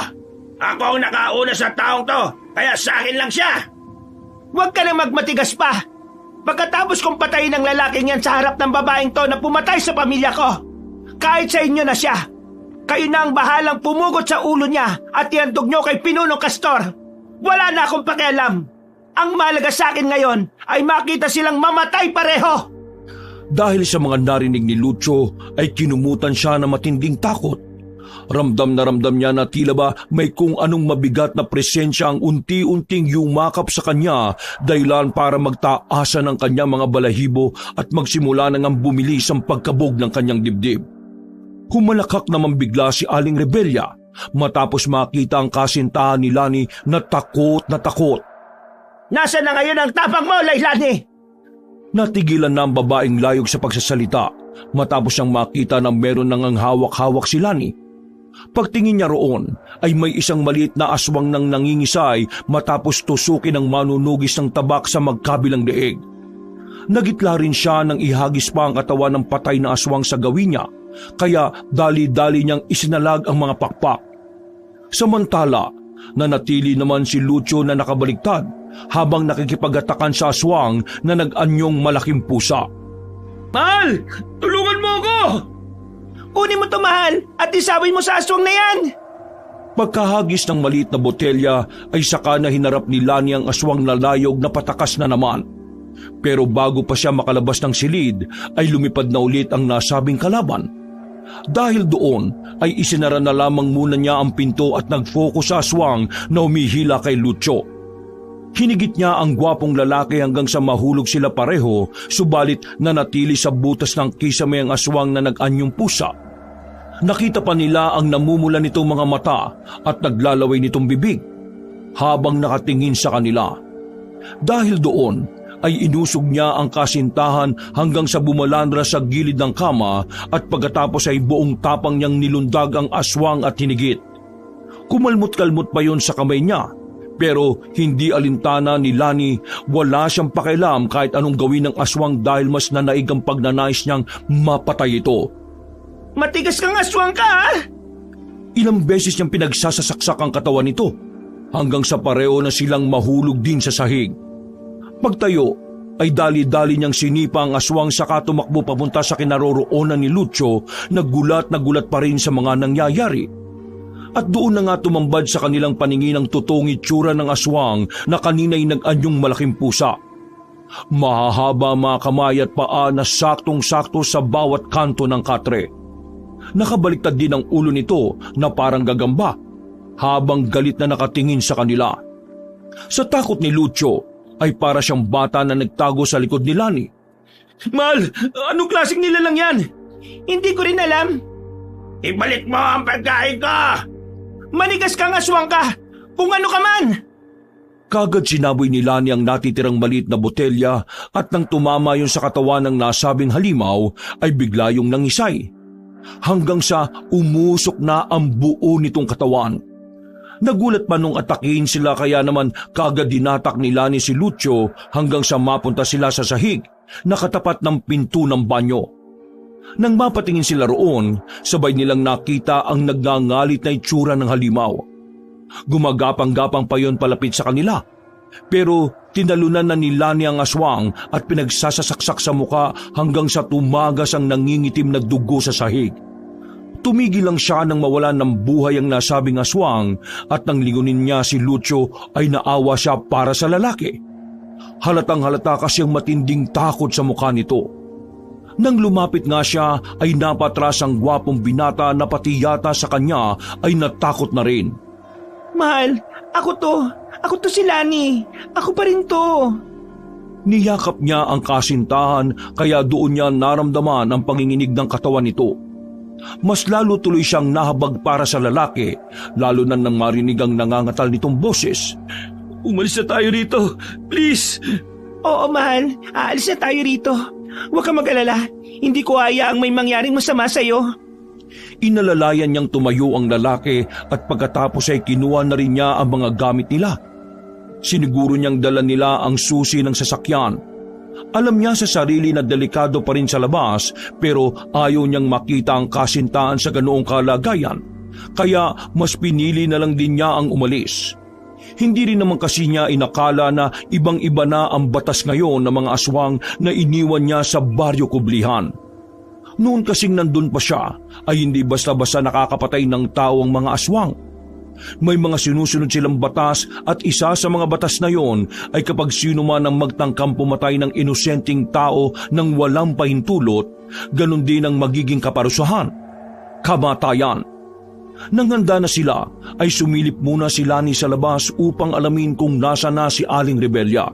Ako ang nakauna sa taong to, kaya sa akin lang siya. Huwag ka na magmatigas pa. Pagkatapos kong patayin ang lalaking yan sa harap ng babaeng to na pumatay sa pamilya ko, kahit sa inyo na siya, kayo na ang bahalang pumugot sa ulo niya at ihandog nyo kay Pinunong Castor. Wala na akong pakialam. Ang mahalaga sa akin ngayon ay makita silang mamatay pareho. Dahil sa mga narinig ni Lucio ay kinumutan siya ng matinding takot. Ramdam na ramdam niya na tila ba may kung anong mabigat na presensya ang unti-unting yumakap sa kanya dahilan para magtaasa ng kanyang mga balahibo at magsimula na ngang bumilis ang pagkabog ng kanyang dibdib. Humalakak naman bigla si Aling Rebella matapos makita ang kasintahan ni Lani na takot na takot. Nasaan na ngayon ang tapang mo, Lailani? Natigilan na ang babaeng layog sa pagsasalita matapos siyang makita na meron nang ang hawak-hawak si Lani. Pagtingin niya roon ay may isang maliit na aswang nang nangingisay matapos tusukin ng manunugis ng tabak sa magkabilang leeg. Nagitla rin siya nang ihagis pa ang katawan ng patay na aswang sa gawin niya, kaya dali-dali niyang isinalag ang mga pakpak. Samantala, nanatili naman si Lucio na nakabaligtad habang nakikipagatakan sa aswang na nag-anyong malaking pusa. Mahal! Tulungan mo ako! Kunin mo to, mahal, at isawin mo sa aswang na yan. Pagkahagis ng maliit na botelya ay saka na hinarap ni Lani ang aswang na layog na patakas na naman. Pero bago pa siya makalabas ng silid ay lumipad na ulit ang nasabing kalaban. Dahil doon ay isinara na lamang muna niya ang pinto at nag-focus sa aswang na umihila kay Lucio. Hinigit niya ang gwapong lalaki hanggang sa mahulog sila pareho, subalit nanatili sa butas ng kisame ang aswang na nag-anyong pusa. Nakita pa nila ang namumula nitong mga mata at naglalaway nitong bibig habang nakatingin sa kanila. Dahil doon ay inusog niya ang kasintahan hanggang sa bumalandra sa gilid ng kama at pagkatapos ay buong tapang niyang nilundag ang aswang at hinigit. Kumalmot-kalmot pa yon sa kamay niya, pero hindi alintana ni Lani, wala siyang pakialam kahit anong gawin ng aswang dahil mas nanaig ang pagnanais niyang mapatay ito. Matigas kang aswang ka, ha? Ilang beses niyang pinagsasasaksak ang katawan nito hanggang sa pareho na silang mahulog din sa sahig. Pagtayo ay dali-dali niyang sinipa ang aswang saka tumakbo papunta sa kinaroroonan ni Lucio na gulat pa rin sa mga nangyayari. At doon na nga tumambad sa kanilang paningin ang totoong itsura ng aswang na kanina'y nag-anyong malaking pusa. Mahahaba mga kamay at paa na saktong-sakto sa bawat kanto ng katre. Nakabaliktad din ang ulo nito na parang gagamba habang galit na nakatingin sa kanila. Sa takot ni Lucio ay para siyang bata na nagtago sa likod ni Lani. Mahal, anong klaseng nilalang yan? Hindi ko rin alam. Ibalik mo ang pagkain ko! Manigas kang aswang ka! Kung ano ka man! Kagad sinaboy ni Lani ang natitirang maliit na botelya at nang tumama yun sa katawan ng nasabing halimaw ay bigla yung nangisay. Hanggang sa umusok na ang buo nitong katawan. Nagulat pa nung atakihin sila kaya naman kagad dinatak ni Lani si Lucio hanggang sa mapunta sila sa sahig na katapat ng pinto ng banyo. Nang mapatingin sila roon, sabay nilang nakita ang nagngangalit na itsura ng halimaw. Gumagapang-gapang pa yon palapit sa kanila. Pero tinalunan na ni Lani ang aswang at pinagsasasaksak sa muka hanggang sa tumagas ang nangingitim na dugo sa sahig. Tumigil lang siya nang mawalan ng buhay ang nasabing aswang at nang lingunin niya si Lucio ay naawa siya para sa lalaki. Halatang halata kasi ang matinding takot sa mukha nito. Nang lumapit nga siya ay napatras ang gwapong binata na pati yata sa kanya ay natakot na rin. Mahal, ako to si Lani. Ako pa rin to. Niyakap niya ang kasintahan kaya doon niya naramdaman ang panginginig ng katawan nito. Mas lalo tuloy siyang nahabag para sa lalaki, lalo na nang marinig ang nangangatal nitong boses. Umalis na tayo rito, please! Oo, mahal. Aalis na tayo rito. Huwag kang mag-alala. Hindi ko hayaang may mangyaring masama sa'yo. Inalalayan niyang tumayo ang lalaki at pagkatapos ay kinuha na rin niya ang mga gamit nila. Siniguro niyang dala nila ang susi ng sasakyan. Alam niya sa sarili na delikado pa rin sa labas pero ayaw niyang makita ang kasintahan sa ganoong kalagayan. Kaya mas pinili na lang din niya ang umalis. Hindi rin naman kasi niya inakala na ibang-iba na ang batas ngayon ng mga aswang na iniwan niya sa Baryo Kublihan. Noon kasing nandun pa siya ay hindi basta-basta nakakapatay ng tao ang mga aswang. May mga sinusunod silang batas at isa sa mga batas na yon ay kapag sino man ang magtangkang pumatay ng inosenteng tao nang walang pahintulot, ganun din ang magiging kaparusahan. Kamatayan. Nang handa na sila, ay sumilip muna si Lani sa labas upang alamin kung nasa na si Aling Rebelya.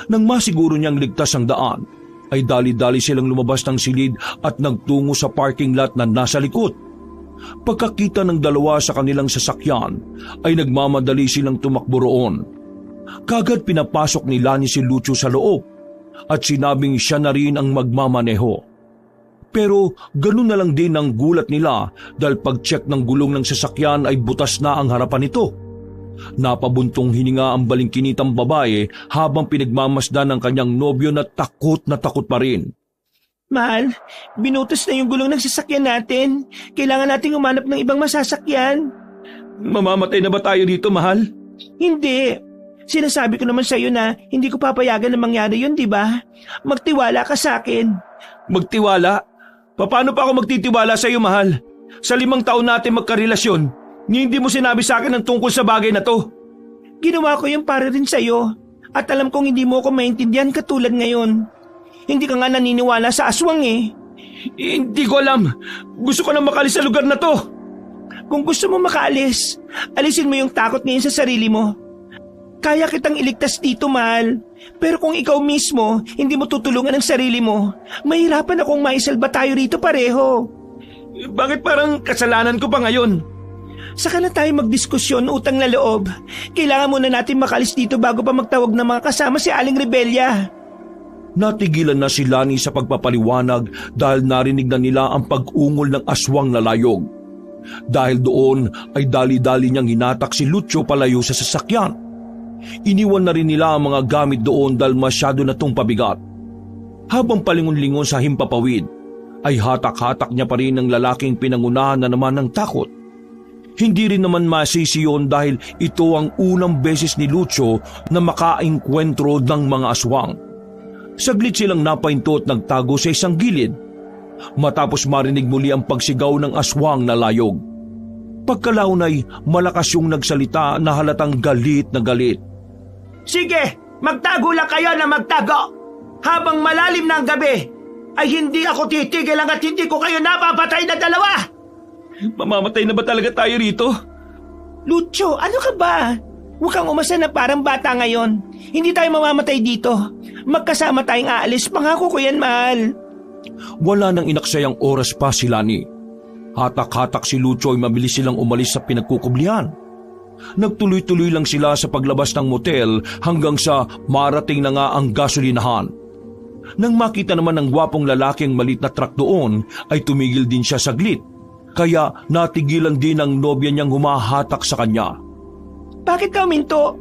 Nang masiguro niyang ligtas ang daan, ay dali-dali silang lumabas ng silid at nagtungo sa parking lot na nasa likod. Pagkakita ng dalawa sa kanilang sasakyan, ay nagmamadali silang tumakbo roon. Kagad pinapasok ni Lani si Lucio sa loob at sinabing siya na rin ang magmamaneho. Pero ganun na lang din ang gulat nila dahil pag-check ng gulong ng sasakyan ay butas na ang harapan nito. Napabuntong hininga ang balingkinitang babae habang pinagmamasdan ng kanyang nobyo na takot pa rin. Mahal, binutos na yung gulong ng sasakyan natin. Kailangan nating umanap ng ibang masasakyan. Mamamatay na ba tayo dito, mahal? Hindi. Sinasabi ko naman sa iyo na hindi ko papayagan na mangyari yun, di ba? Magtiwala ka sa akin. Magtiwala? Paano pa ako magtitiwala sa iyo, mahal? Sa 5 taon natin magkarelasyon, hindi mo sinabi sa akin ang tungkol sa bagay na to. Ginawa ko yung para rin sa iyo. At alam kong hindi mo ako maintindihan katulad ngayon. Hindi ka nga naniniwala sa aswang eh. Hindi ko alam. Gusto ko na makalis sa lugar na to. Kung gusto mo makaalis, alisin mo yung takot ngayon sa sarili mo. Kaya kitang iligtas dito, mahal. Pero kung ikaw mismo, hindi mo tutulungan ang sarili mo, mahirapan akong maisalba tayo rito pareho. Bakit parang kasalanan ko pa ngayon? Saka na tayo magdiskusyon, utang na loob. Kailangan muna natin makalis dito bago pa magtawag ng mga kasama si Aling Rebelya. Natigilan na si Lani sa pagpapaliwanag dahil narinig na nila ang pag-ungol ng aswang na layog. Dahil doon ay dali-dali niyang hinatak si Lucio palayo sa sasakyan. Iniwan na rin nila ang mga gamit doon dahil masyado na itong pabigat. Habang palingon-lingon sa himpapawid, ay hatak-hatak niya pa rin ang lalaking pinangunahan na naman ng takot. Hindi rin naman masisi yun dahil ito ang unang beses ni Lucio na makaengkwentro ng mga aswang. Saglit silang napahinto at nagtago sa isang gilid. Matapos marinig muli ang pagsigaw ng aswang na layog. Pagkalaon ay malakas yung nagsalita na halatang galit na galit. Sige, magtago lang kayo na magtago. Habang malalim na ang gabi, ay hindi ako titigil hanggat hindi ko kayo napapatay na dalawa. Mamamatay na ba talaga tayo rito? Lucio, ano ka ba? Huwag kang umasa na parang bata ngayon. Hindi tayo mamamatay dito. Magkasama tayong aalis. Pangako ko yan, mahal. Wala nang inaksayang oras pa si Lani. Hatak-hatak si Lucio ay mabilis silang umalis sa pinagkukublihan. Nagtuloy-tuloy lang sila sa paglabas ng motel hanggang sa marating na nga ang gasolinahan. Nang makita naman ng gwapong lalaking malit na truck doon, ay tumigil din siya saglit. Kaya natigilan din ang nobya niyang humahatak sa kanya. Bakit ka uminto?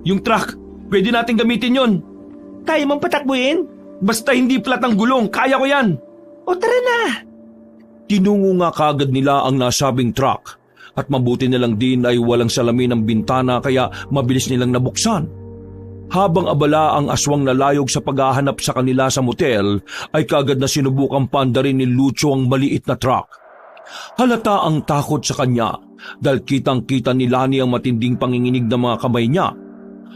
Yung truck, pwede natin gamitin yon. Kaya mong patakbuhin? Basta hindi flat ang gulong, kaya ko yan. O tara na. Tinungo nga kaagad nila ang nasabing truck at mabuti na lang din ay walang salamin ang bintana kaya mabilis nilang nabuksan. Habang abala ang aswang na layog sa paghahanap sa kanila sa motel, ay kaagad na sinubukang paandarin ni Lucio ang maliit na truck. Halata ang takot sa kanya dahil kitang-kita ni Lani ang matinding panginginig ng mga kamay niya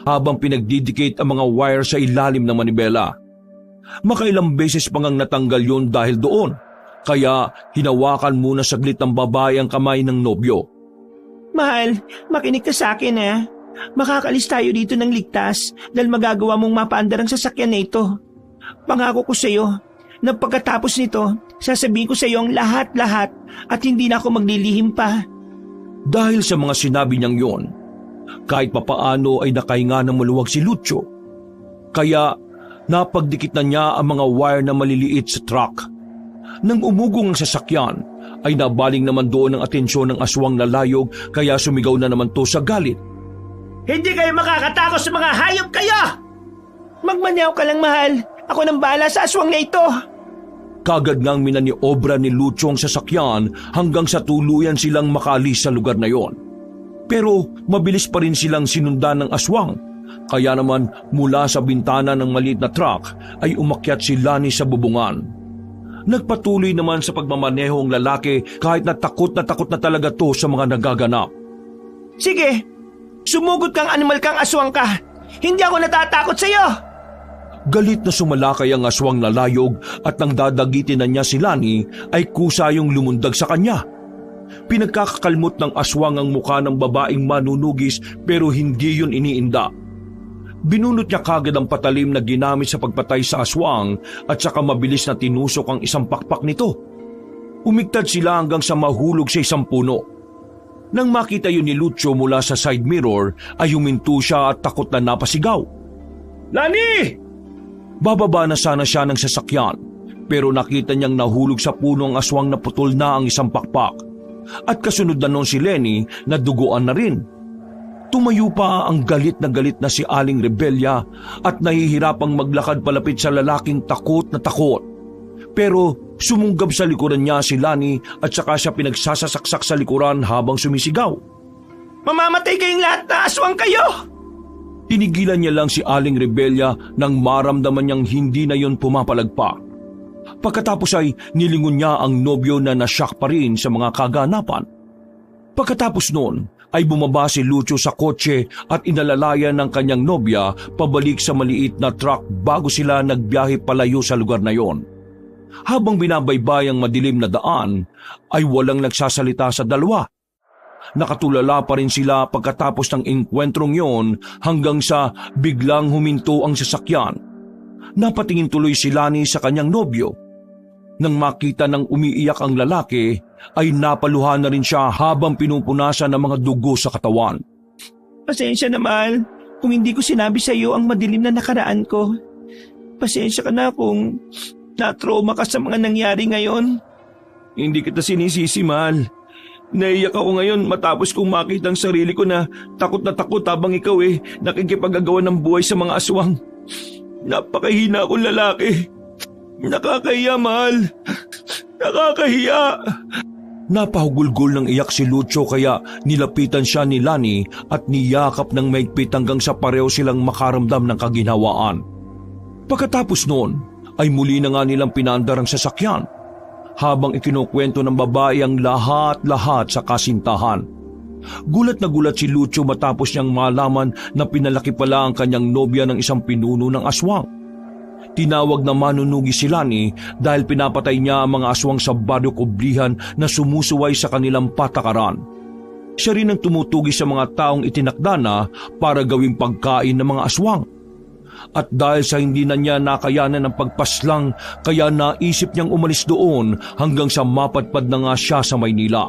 habang pinagdidikit ang mga wire sa ilalim ng manibela. Makailang beses pang ang natanggal yun dahil doon, kaya hinawakan muna saglit ng babae ang kamay ng nobyo. Mahal, makinig ka sa akin ha. Makakalis tayo dito ng ligtas dahil magagawa mong mapaandar ang sasakyan na ito. Pangako ko sa iyo na pagkatapos nito, sasabihin ko sa iyo ang lahat-lahat at hindi na ako maglilihim pa. Dahil sa mga sinabi niyang yon, kahit papaano ay nakahinga ng maluwag si Lucio. Kaya napagdikit na niya ang mga wire na maliliit sa truck. Nang umugong ang sasakyan, ay nabaling naman doon ang atensyon ng aswang na layog kaya sumigaw na naman to sa galit. Hindi kayo makakatakot sa mga hayop kayo! Magmanyaw ka lang, mahal. Ako nang bahala sa aswang na ito. Kagad ngang minaniobra ni Lucio ang sasakyan hanggang sa tuluyan silang makaalis sa lugar na yon. Pero mabilis pa rin silang sinundan ng aswang. Kaya naman mula sa bintana ng maliit na truck ay umakyat si Lani sa bubungan. Nagpatuloy naman sa pagmamaneho ang lalaki kahit na takot na talaga to sa mga nagaganap. Sige, sumugod kang animal kang aswang ka. Hindi ako natatakot sa iyo. Galit na sumalakay ang aswang na layog at nang dadagitin na niya si Lani ay kusa yung lumundag sa kanya. Pinagkakakalmot ng aswang ang mukha ng babaeng manunugis pero hindi yun iniinda. Binunot niya kagad ang patalim na ginamit sa pagpatay sa aswang at saka mabilis na tinusok ang isang pakpak nito. Umigtad sila hanggang sa mahulog sa isang puno. Nang makita yun ni Lucio mula sa side mirror ay huminto siya at takot na napasigaw. Lani! Bababa na sana siya ng sasakyan pero nakita niyang nahulog sa puno ang aswang na putol na ang isang pakpak. At kasunod na noon si Lenny na duguan na rin. Tumayo pa ang galit na si Aling Rebelya at nahihirapang maglakad palapit sa lalaking takot na takot. Pero sumunggab sa likuran niya si Lani at saka siya pinagsasasaksak sa likuran habang sumisigaw. Mamamatay kayong lahat na aswang kayo! Tinigilan niya lang si Aling Rebelya nang maramdaman niyang hindi na yon pumapalagpa. Pagkatapos ay nilingon niya ang nobyo na nasyak pa rin sa mga kaganapan. Pagkatapos noon ay bumaba si Lucio sa kotse at inalalayan ng kanyang nobya pabalik sa maliit na truck bago sila nagbiyahe palayo sa lugar na yon. Habang binabaybay ang madilim na daan ay walang nagsasalita sa dalawa. Nakatulala pa rin sila pagkatapos ng engkwentrong yon hanggang sa biglang huminto ang sasakyan. Napatingin tuloy si Lani sa kanyang nobyo. Nang makita ng umiiyak ang lalaki, ay napaluhan na rin siya habang pinupunasan ng mga dugo sa katawan. Pasensya na, mahal, kung hindi ko sinabi sa iyo ang madilim na nakaraan ko. Pasensya ka na kung na-trauma ka sa mga nangyari ngayon. Hindi kita sinisisi, mahal. Naiyak ako ngayon matapos kong makita ang sarili ko na takot habang ikaw nakikipagagawa ng buhay sa mga aswang. Napakahina akong lalaki. Nakakahiya, mahal. Nakakahiya. Napahugulgol ng iyak si Lucio kaya nilapitan siya ni Lani at niyakap ng maigpit hanggang sa pareho silang makaramdam ng kaginhawaan. Pagkatapos noon ay muli na nga nilang pinaandar ang sasakyan habang ikinukwento ng babae ang lahat-lahat sa kasintahan. Gulat na gulat si Lucio matapos niyang malaman na pinalaki pala ang kanyang nobya ng isang pinuno ng aswang. Tinawag na manunugi si Lani dahil pinapatay niya ang mga aswang sa baryo Kublihan na sumusuway sa kanilang patakaran. Siya rin ang tumutugi sa mga taong itinakda na para gawing pagkain ng mga aswang. At dahil sa hindi na niya nakayanan ng pagpaslang kaya naisip niyang umalis doon hanggang sa mapadpad na nga siya sa Maynila.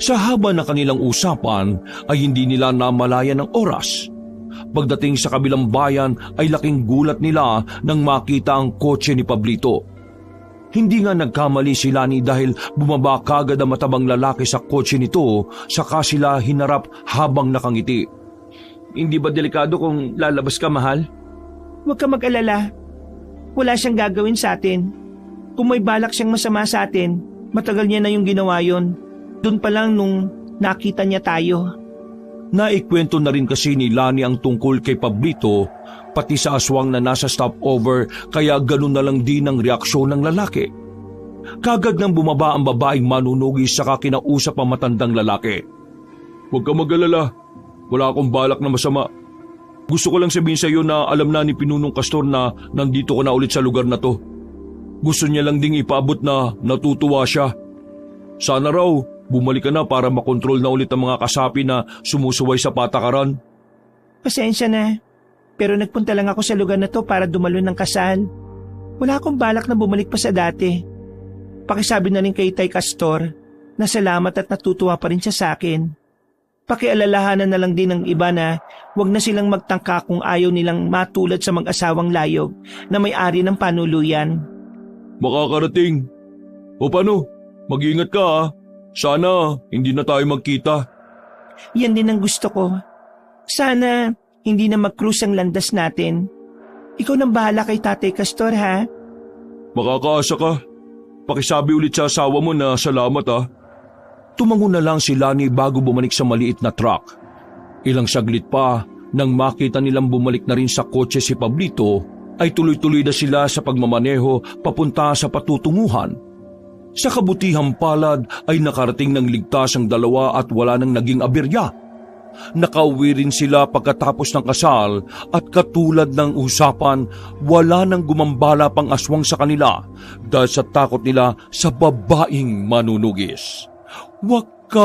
Sa haba ng kanilang usapan ay hindi nila namalayan ng oras. Pagdating sa kabilang bayan ay laking gulat nila nang makita ang kotse ni Pablito. Hindi nga nagkamali si Lani dahil bumaba kagad ang matabang lalaki sa kotse nito saka sila hinarap habang nakangiti. Hindi ba delikado kung lalabas ka, mahal? Huwag ka mag-alala. Wala siyang gagawin sa atin. Kung may balak siyang masama sa atin, matagal niya na yung ginawa yon. Doon pa lang nung nakita niya tayo. Naikwento na rin kasi ni Lani ang tungkol kay Pablito pati sa aswang na nasa stopover kaya ganun na lang din ang reaksyon ng lalaki. Kagad nang bumaba ang babaeng manunugis saka kinausap ang matandang lalaki. Huwag ka mag-alala. Wala akong balak na masama. Gusto ko lang sabihin sa iyo na alam na ni Pinunong Castor na nandito ko na ulit sa lugar na to. Gusto niya lang ding ipaabot na natutuwa siya. Sana raw bumalik ka na para makontrol na ulit ang mga kasapi na sumusuway sa patakaran. Pasensya na, pero nagpunta lang ako sa lugar na to para dumalo ng kasal. Wala akong balak na bumalik pa sa dati. Pakisabi na rin kay Tay Castor na salamat at natutuwa pa rin siya sa akin. Pakialalahanan na lang din ng iba na huwag na silang magtangka kung ayaw nilang matulad sa mag-asawang layog na may-ari ng panuluyan. Makakarating. O paano? Mag-iingat ka ha. Sana hindi na tayo magkita. Yan din ang gusto ko. Sana hindi na mag-cruise ang landas natin. Ikaw nang bahala kay Tatay Castor, ha? Makakaasa ka. Pakisabi ulit sa asawa mo na salamat ah. Tumango na lang si Lani bago bumalik sa maliit na truck. Ilang saglit pa, nang makita nilang bumalik na rin sa kotse si Pablito, ay tuloy-tuloy na sila sa pagmamaneho papunta sa patutunguhan. Sa kabutihang palad ay nakarating ng ligtas ang dalawa at wala nang naging aberya. Nakauwi rin sila pagkatapos ng kasal at katulad ng usapan, wala nang gumambala pang aswang sa kanila dahil sa takot nila sa babaeng manunugis. Wakas!